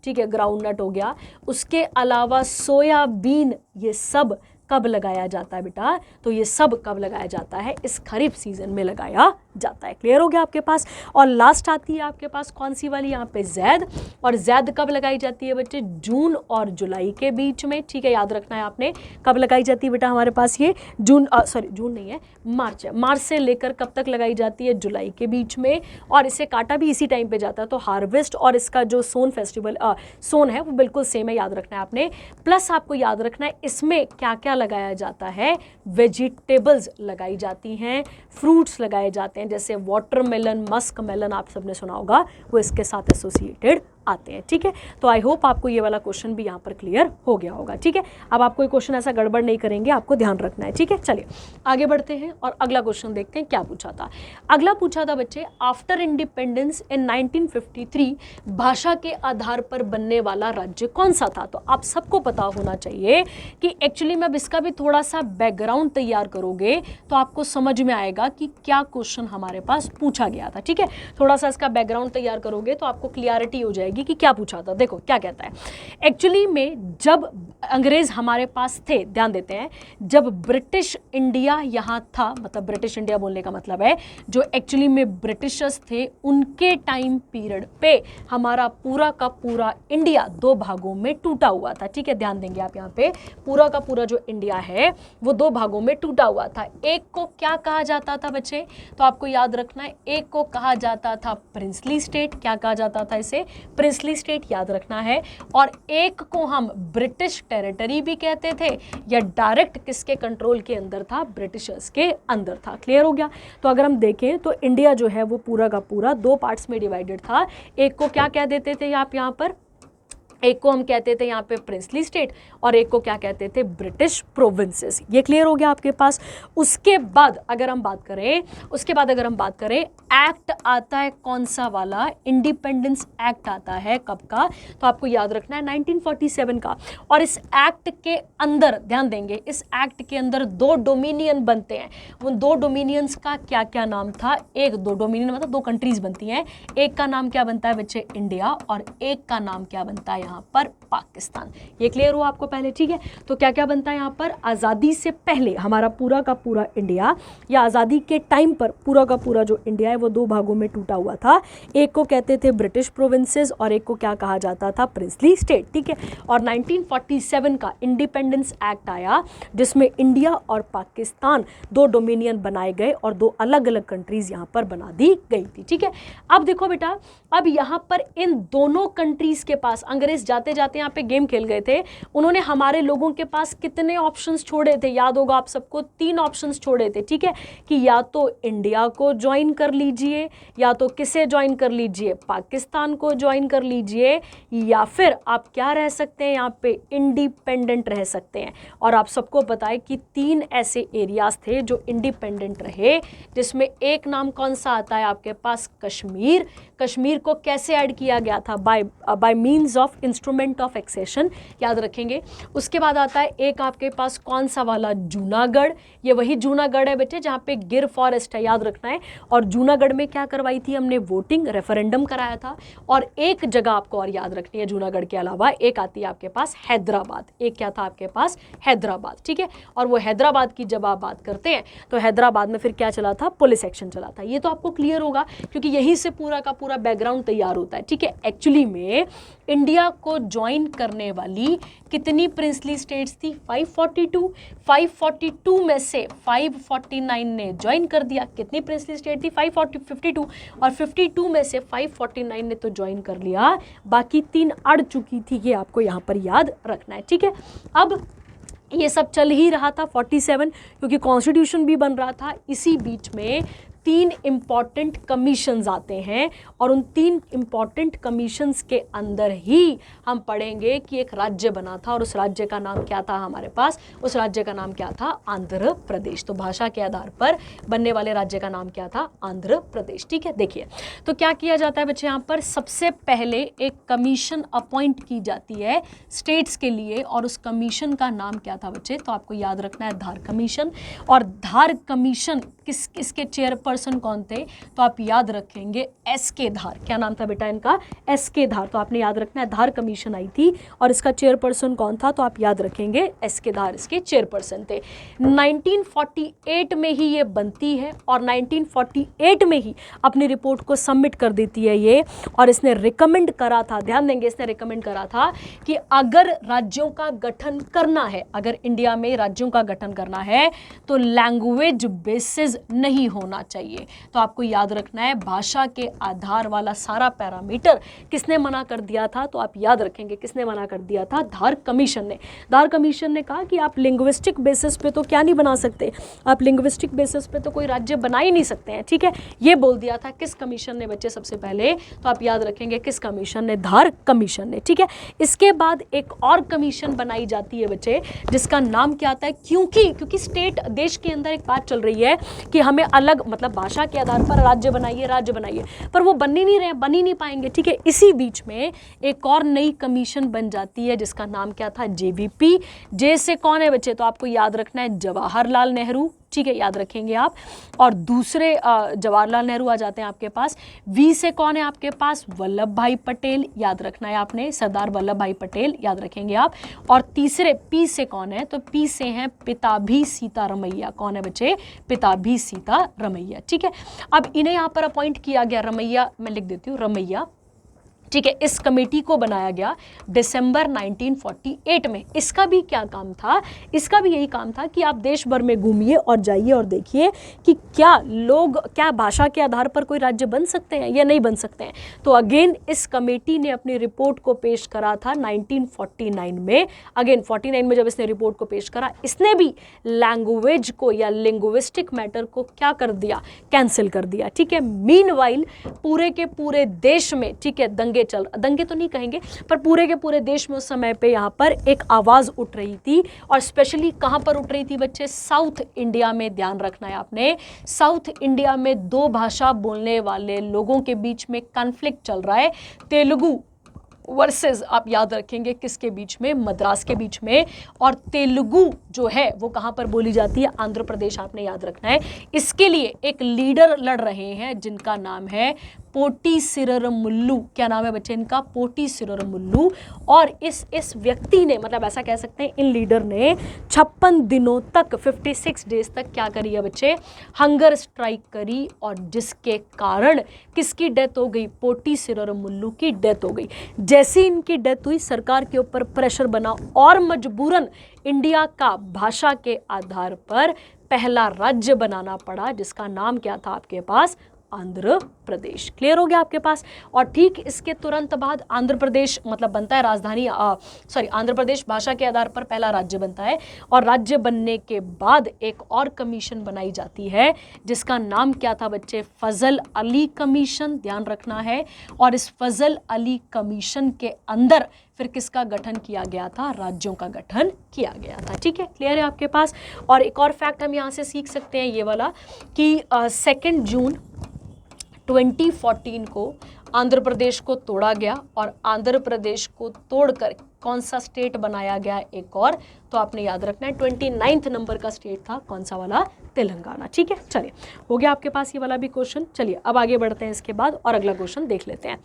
ठीक है, ग्राउंड नट हो गया, उसके अलावा सोयाबीन, ये सब कब लगाया जाता है बेटा, तो ये सब कब लगाया जाता है, इस खरीफ सीजन में लगाया जाता है। क्लियर हो गया आपके पास। और लास्ट आती है आपके पास कौन सी वाली, यहाँ पे जैद, और जैद कब लगाई जाती है बच्चे, जून और जुलाई के बीच में, ठीक है, याद रखना है आपने, कब लगाई जाती है बेटा हमारे पास ये जून, सॉरी जून नहीं है, मार्च है, मार्च से लेकर कब तक लगाई जाती है, जुलाई के बीच में, और इसे काटा भी इसी टाइम पे जाता है, तो हार्वेस्ट और इसका जो सोन फेस्टिवल सोन है वो बिल्कुल सेम है, याद रखना है आपने। प्लस आपको याद रखना है इसमें क्या क्या लगाया जाता है, वेजिटेबल्स लगाई जाती हैं, फ्रूट्स लगाए जाते हैं, जैसे वाटरमेलन, मस्क मेलन, आप सबने सुना होगा, वो इसके साथ एसोसिएटेड आते हैं, ठीक है। तो आई होप आपको ये वाला क्वेश्चन भी यहाँ पर क्लियर हो गया होगा, ठीक है। अब आप कोई क्वेश्चन ऐसा गड़बड़ नहीं करेंगे, आपको ध्यान रखना है, ठीक है। चलिए आगे बढ़ते हैं और अगला क्वेश्चन देखते हैं क्या पूछा था। अगला पूछा था बच्चे, आफ्टर इंडिपेंडेंस इन 1953 भाषा के आधार पर बनने वाला राज्य कौन सा था। तो आप सबको पता होना चाहिए कि एक्चुअली में अब इसका भी थोड़ा सा बैकग्राउंड तैयार करोगे तो आपको समझ में आएगा कि क्या क्वेश्चन हमारे पास पूछा गया था, ठीक है। थोड़ा सा इसका बैकग्राउंड तैयार करोगे तो आपको क्लियरिटी हो जाएगी आएगी कि क्या पूछा था। देखो क्या कहता है, एक्चुअली में जब अंग्रेज हमारे पास थे, ध्यान देते हैं, जब ब्रिटिश इंडिया यहाँ था, मतलब ब्रिटिश इंडिया बोलने का मतलब है जो एक्चुअली में ब्रिटिशर्स थे उनके टाइम पीरियड पे हमारा पूरा का पूरा इंडिया दो भागों में टूटा हुआ था। ठीक है, ध्यान देंगे आप यहाँ पे, पूरा का पूरा जो इंडिया है वो दो भागों में टूटा हुआ था। एक को क्या कहा जाता था बच्चे, तो आपको याद रखना है, एक को कहा जाता था प्रिंसली स्टेट, क्या कहा जाता था इसे, प्रिंसली स्टेट, याद रखना है। और एक को हम ब्रिटिश टेरिटरी भी कहते थे, या डायरेक्ट किसके कंट्रोल के अंदर था, ब्रिटिशर्स के अंदर था। क्लियर हो गया। तो अगर हम देखें तो इंडिया जो है वो पूरा का पूरा दो पार्ट्स में डिवाइडेड था। एक को क्या कह देते थे आप यहाँ पर, एक को हम कहते थे यहाँ पे प्रिंसली स्टेट और एक को क्या कहते थे, ब्रिटिश प्रोविंसेस। ये क्लियर हो गया आपके पास। उसके बाद अगर हम बात करें, एक्ट आता है कौन सा वाला, इंडिपेंडेंस एक्ट आता है कब का, तो आपको याद रखना है 1947 का। और इस एक्ट के अंदर ध्यान देंगे, इस एक्ट के अंदर दो डोमिनियन बनते हैं। उन दो डोमिनियंस का क्या क्या नाम था, एक दो डोमिनियन मतलब दो कंट्रीज बनती हैं, एक का नाम क्या बनता है बच्चे, इंडिया, और एक का नाम क्या बनता है यहाँ पर, पाकिस्तान। ये क्लियर हुआ आपको पहले। ठीक है, तो क्या क्या बनता है यहाँ पर, आज़ादी से पहले हमारा पूरा का पूरा इंडिया, या आज़ादी के टाइम पर पूरा का पूरा जो इंडिया है वो दो भागों में टूटा हुआ था। एक को कहते थे ब्रिटिश प्रोविंसेस और एक को क्या कहा जाता था, प्रिंसली स्टेट। ठीक है, और 1947 का इंडिपेंडेंस एक्ट आया जिसमें इंडिया और पाकिस्तान दो डोमिनियन बनाए गए और दो अलग अलग कंट्रीज यहाँ पर बना दी गई थी। ठीक है, अब देखो बेटा, अब यहाँ पर इन दोनों कंट्रीज के पास अंग्रेज जाते जाते यहाँ पे गेम खेल गए थे। उन्होंने हमारे लोगों के पास कितने ऑप्शंस छोड़े थे, याद होगा आप सबको, 3 ऑप्शंस छोड़े थे। ठीक है, कि या तो इंडिया को ज्वाइन कर लीजिए, या तो किसे ज्वाइन कर लीजिए, पाकिस्तान को ज्वाइन कर लीजिए, या फिर आप क्या रह सकते हैं यहाँ पे, इंडिपेंडेंट रह सकते हैं। और आप सबको पता है कि 3 ऐसे एरियाज थे जो इंडिपेंडेंट रहे, जिसमें एक नाम कौन सा आता है आपके पास, कश्मीर। कश्मीर को कैसे ऐड किया गया था, by means of instrument of accession, याद रखेंगे। उसके बाद आता है एक आपके पास कौन सा वाला, जूनागढ़। ये वही जूनागढ़ है बेटे जहाँ पे गिर फॉरेस्ट है, याद रखना है। और जूनागढ़ में क्या करवाई थी हमने, वोटिंग, रेफरेंडम कराया था। और एक जगह आपको और याद रखनी है जूनागढ़ के अलावा, एक आती है आपके पास हैदराबाद। एक क्या था आपके पास, हैदराबाद। ठीक है, और वो हैदराबाद की जब आप बात करते हैं तो हैदराबाद में फिर क्या चला था, पुलिस एक्शन चला था। ये तो आपको क्लियर होगा क्योंकि यहीं से पूरा का पूरा बैकग्राउंड तैयार होता है। ठीक है, एक्चुअली में इंडिया को ज्वाइन करने वाली कितनी प्रिंसली स्टेट्स थी, 542। 542 में से 549 ने ज्वाइन कर दिया। कितनी प्रिंसली स्टेट थी, 52, और 52 में से 549 ने तो ज्वाइन कर लिया, बाकी 3 अड़ चुकी थी। ये आपको यहाँ पर याद रखना है। ठीक है, अब ये सब चल ही रहा था 47, क्योंकि कॉन्स्टिट्यूशन भी बन रहा था। इसी बीच में 3 इम्पॉर्टेंट कमीशंस आते हैं और उन 3 इम्पॉर्टेंट कमीशंस के अंदर ही हम पढ़ेंगे कि एक राज्य बना था और उस राज्य का नाम क्या था हमारे पास, उस राज्य का नाम क्या था, आंध्र प्रदेश। तो भाषा के आधार पर बनने वाले राज्य का नाम क्या था, आंध्र प्रदेश। ठीक है, देखिए तो क्या किया जाता है बच्चे, यहाँ पर सबसे पहले एक कमीशन अपॉइंट की जाती है स्टेट्स के लिए, और उस कमीशन का नाम क्या था बच्चे, तो आपको याद रखना है धार कमीशन। और धार कमीशन किसके चेयरपर्सन कौन थे, तो आप याद रखेंगे एस.के. धार। क्या नाम था बेटा इनका, एस.के. धार। तो आपने याद रखना है धार कमीशन आई थी और इसका चेयरपर्सन कौन था, तो आप याद रखेंगे एस.के. धार इसके चेयरपर्सन थे। 1948 में ही ये बनती है और 1948 में ही अपनी रिपोर्ट को सबमिट कर देती है ये। और इसने रिकमेंड करा था, ध्यान देंगे, इसने रिकमेंड करा था कि अगर राज्यों का गठन करना है, अगर इंडिया में राज्यों का गठन करना है तो लैंग्वेज बेसिस नहीं होना चाहिए। तो आपको याद रखना है भाषा के आधार वाला सारा पैरामीटर किसने मना कर दिया था, तो आप याद रखेंगे किसने मना कर दिया था, धार कमीशन ने। धार कमीशन ने कहा कि आप लिंग्विस्टिक बेसिस पे तो क्या नहीं बना सकते, आप लिंग्विस्टिक बेसिस पे तो कोई राज्य बना ही नहीं सकते हैं। ठीक है, ये बोल दिया था किस कमीशन ने बच्चे, सबसे पहले तो आप याद रखेंगे किस कमीशन ने, धार कमीशन ने। ठीक है, इसके बाद एक और कमीशन बनाई जाती है बच्चे जिसका नाम क्या आता है, क्योंकि स्टेट देश के अंदर एक बात चल रही है कि हमें अलग मतलब भाषा के आधार पर राज्य बनाइए, पर वो बन ही नहीं रहे, बन ही नहीं पाएंगे। ठीक है, इसी बीच में एक और नई कमीशन बन जाती है जिसका नाम क्या था, जेवीपी। जे से कौन है बच्चे, तो आपको याद रखना है जवाहरलाल नेहरू। ठीक है, याद रखेंगे आप। और दूसरे जवाहरलाल नेहरू आ जाते हैं आपके पास। वी से कौन है आपके पास? वल्लभ भाई पटेल, याद रखना है आपने, सरदार वल्लभ भाई पटेल, याद रखेंगे आप। और तीसरे पी से कौन है? तो पी से हैं पिताभी सीतारमैया। कौन है बच्चे? पिताभी सीतारमैया, ठीक है। अब इन्हें यहाँ पर अपॉइंट किया गया, रमैया, मैं लिख देती हूँ रमैया, ठीक है। इस कमेटी को बनाया गया दिसंबर 1948 में। इसका भी क्या काम था? इसका भी यही काम था कि आप देश भर में घूमिए और जाइए और देखिए कि क्या लोग, क्या भाषा के आधार पर कोई राज्य बन सकते हैं या नहीं बन सकते हैं। तो अगेन इस कमेटी ने अपनी रिपोर्ट को पेश करा था 1949 में। अगेन 49 में जब इसने रिपोर्ट को पेश करा, इसने भी लैंग्वेज को या लिंग्विस्टिक मैटर को क्या कर दिया? कैंसिल कर दिया, ठीक है। मीनवाइल पूरे के पूरे देश में, ठीक है, दंगे तो नहीं कहेंगे, पर पूरे के पूरे देश में उस समय पे यहाँ पर एक आवाज उठ रही थी। और स्पेशली कहाँ पर उठ रही थी बच्चे? साउथ इंडिया में। ध्यान रखना है आपने, साउथ इंडिया में दो भाषा बोलने वाले लोगों के बीच में कॉन्फ्लिक्ट चल रहा है। तेलुगु वर्सेस, आप याद रखेंगे किसके बीच में? मद्रास के बीच में। और तेलुगु जो है वो कहाँ पर बोली जाती है? आंध्र प्रदेश, आपने याद रखना है। इसके लिए एक लीडर लड़ रहे हैं जिनका नाम है पोटी सिररमुल्लू। क्या नाम है बच्चे इनका? पोटी सिररमुल्लू। और इस व्यक्ति ने, मतलब ऐसा कह सकते हैं इन लीडर ने 56 दिनों तक, 56 डेज तक क्या करी है बच्चे? हंगर स्ट्राइक करी। और जिसके कारण किसकी डेथ हो गई? पोटी सिररमुल्लू की डेथ हो गई। जैसे इनकी डेथ हुई, सरकार के ऊपर प्रेशर बना और मजबूरन इंडिया का भाषा के आधार पर पहला राज्य बनाना पड़ा, जिसका नाम क्या था आपके पास? आंध्र प्रदेश। क्लियर हो गया आपके पास। और ठीक इसके तुरंत बाद आंध्र प्रदेश मतलब बनता है राजधानी, आंध्र प्रदेश भाषा के आधार पर पहला राज्य बनता है। और राज्य बनने के बाद एक और कमीशन बनाई जाती है जिसका नाम क्या था बच्चे? फजल अली कमीशन। ध्यान रखना है। और इस फजल अली कमीशन के अंदर फिर किसका गठन किया गया था? राज्यों का गठन किया गया था, ठीक है। क्लियर है आपके पास। और एक और फैक्ट हम यहाँ से सीख सकते हैं ये वाला कि 2 जून 2014 को आंध्र प्रदेश को तोड़ा गया। और आंध्र प्रदेश को तोड़कर कौन सा स्टेट बनाया गया? एक और, तो आपने याद रखना है 29 नंबर का स्टेट था कौन सा वाला? तेलंगाना, ठीक है। चलिए, हो गया आपके पास ये वाला भी क्वेश्चन। चलिए अब आगे बढ़ते हैं इसके बाद और अगला क्वेश्चन देख लेते हैं।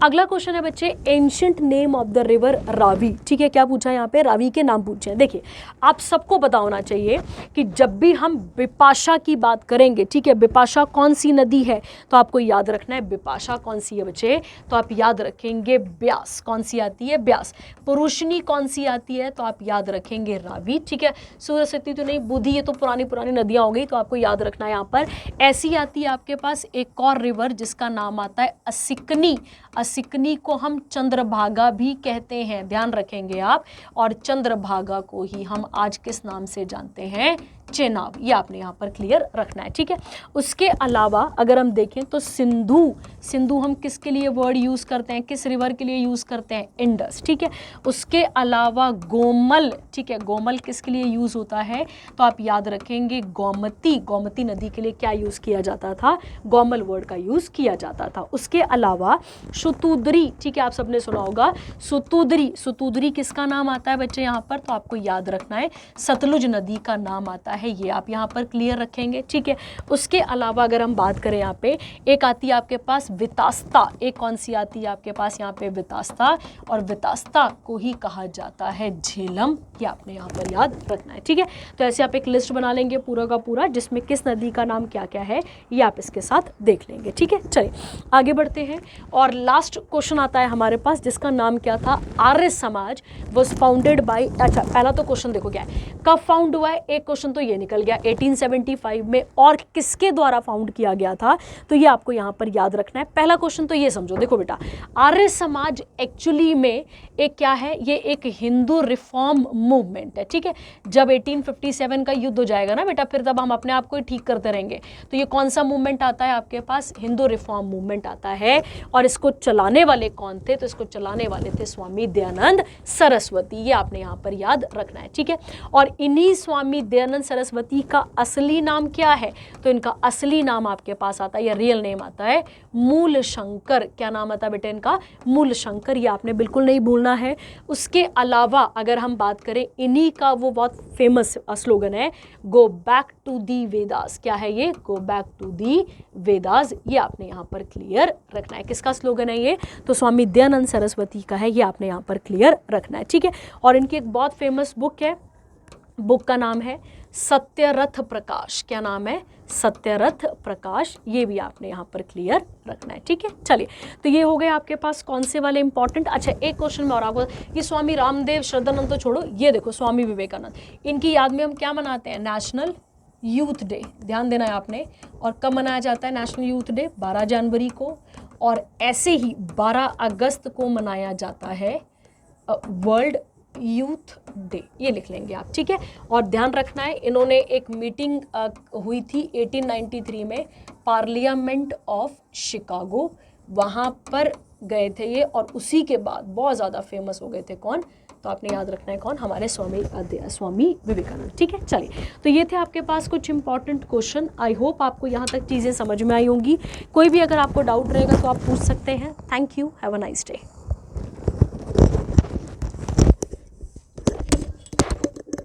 अगला क्वेश्चन है बच्चे ancient name of the river Ravi, ठीक है। क्या पूछा है यहाँ पे? रावी के नाम पूछे हैं। देखिए, आप सबको पता होना चाहिए कि जब भी हम बिपाशा की बात करेंगे, ठीक है, बिपाशा कौन सी नदी है? तो आपको याद रखना है बिपाशा कौन सी है बच्चे? तो आप याद रखेंगे ब्यास। कौन सी आती है? ब्यास। पुरुषनी कौन सी आती है? तो आप याद रखेंगे रावी, ठीक है। सरस्वती तो नहीं, बुद्धि, ये तो पुरानी पुरानी नदियां हो गई, तो आपको याद रखना है यहाँ पर। ऐसी आती है आपके पास एक और रिवर जिसका नाम आता है असिकनी। असिकनी को हम चंद्रभागा भी कहते हैं, ध्यान रखेंगे आप। और चंद्रभागा को ही हम आज किस नाम से जानते हैं? चेनाब। ये आपने यहाँ पर क्लियर रखना है, ठीक है। उसके अलावा अगर हम देखें तो सिंधु, सिंधु हम किसके लिए वर्ड यूज़ करते हैं? किस रिवर के लिए यूज़ करते हैं? इंडस, ठीक है। उसके अलावा गोमल, ठीक है, गोमल किसके लिए यूज़ होता है? तो आप याद रखेंगे गोमती। गोमती नदी के लिए क्या यूज़ किया जाता था? गोमल वर्ड का यूज़ किया जाता था। उसके अलावा सुतुद्री, ठीक है, आप सबने सुना होगा सुतुद्री। सुतुद्री किसका नाम आता है बच्चे यहाँ पर? तो आपको याद रखना है सतलुज नदी का नाम आता है, ये आप यहाँ पर क्लियर रखेंगे, ठीक है। उसके अलावा अगर हम बात करें यहाँ पे, एक आती है आपके पास वितास्ता। एक कौन सी आती है आपके पास यहाँ पे? वितास्ता। और वितास्ता को ही कहा जाता है झेलम, ये आपने यहाँ पर याद रखना है, ठीक है। तो ऐसे आप एक लिस्ट बना लेंगे पूरा का पूरा, जिसमें किस नदी का नाम क्या क्या है ये आप इसके साथ देख लेंगे, ठीक है। चलिए आगे बढ़ते हैं। और लास्ट क्वेश्चन आता है हमारे पास जिसका नाम क्या था? Arya Samaj was founded by, अच्छा पहला तो क्वेश्चन देखो क्या है, कब फाउंड हुआ है? एक क्वेश्चन तो ये निकल गया 1875 में। और किसके द्वारा फाउंड किया गया था? तो ये आपको यहाँ पर याद रखना है। पहला क्वेश्चन तो ये समझो, देखो बेटा, आर्य समाज एक्चुअली में एक क्या है? ये एक हिंदू रिफॉर्म मूवमेंट है, ठीक है। जब 1857 का युद्ध हो जाएगा ना बेटा, फिर तब हम अपने आप को ही ठीक करते रहेंगे। तो ये कौन सा मूवमेंट आता है आपके पास? हिंदू रिफॉर्म मूवमेंट आता है। और इसको चलाने वाले कौन थे? तो इसको चलाने वाले थे स्वामी दयानंद सरस्वती। ये आपने यहाँ पर याद रखना है, ठीक है। और इन्हीं स्वामी दयानंद सरस्वती का असली नाम क्या है? तो इनका असली नाम आपके पास आता है या रियल नेम आता है मूलशंकर। क्या नाम आता है बेटे इनका? मूलशंकर। ये आपने बिल्कुल नहीं भूलना है। उसके अलावा अगर हम बात करें, इन्हीं का वो बहुत फेमस स्लोगन है, go back to the Vedas. क्या है ये? Go back to the Vedas. ये आपने यहाँ पर क्लियर रखना है। किसका स्लोगन है ये? तो स्वामी दयानंद सरस्वती का है। ये आपने यहाँ पर क्लियर रखना है, ठीक है। और इनकी एक बहुत फेमस बुक है, बुक का नाम है सत्यरथ प्रकाश। क्या नाम है? सत्यरथ प्रकाश। ये भी आपने यहाँ पर क्लियर रखना है, ठीक है। चलिए, तो ये हो गए आपके पास कौन से वाले इंपॉर्टेंट। अच्छा, एक क्वेश्चन में और आपको, ये स्वामी रामदेव, श्रद्धानंद तो छोड़ो, ये देखो स्वामी विवेकानंद, इनकी याद में हम क्या मनाते हैं? National youth day. ध्यान देना है आपने। और कब मनाया जाता है नेशनल यूथ डे? 12 जनवरी को। और ऐसे ही 12 अगस्त को मनाया जाता है वर्ल्ड यूथ डे। ये लिख लेंगे आप, ठीक है। और ध्यान रखना है, इन्होंने एक मीटिंग हुई थी 1893 में, पार्लियामेंट ऑफ शिकागो, वहाँ पर गए थे ये, और उसी के बाद बहुत ज़्यादा फेमस हो गए थे। कौन? तो आपने याद रखना है कौन? हमारे स्वामी विवेकानंद, ठीक है। चलिए, तो ये थे आपके पास कुछ इंपॉर्टेंट क्वेश्चन। आई होप आपको यहाँ तक चीज़ें समझ में आई होंगी। कोई भी अगर आपको डाउट रहेगा तो आप पूछ सकते हैं। Thank you, have a nice day.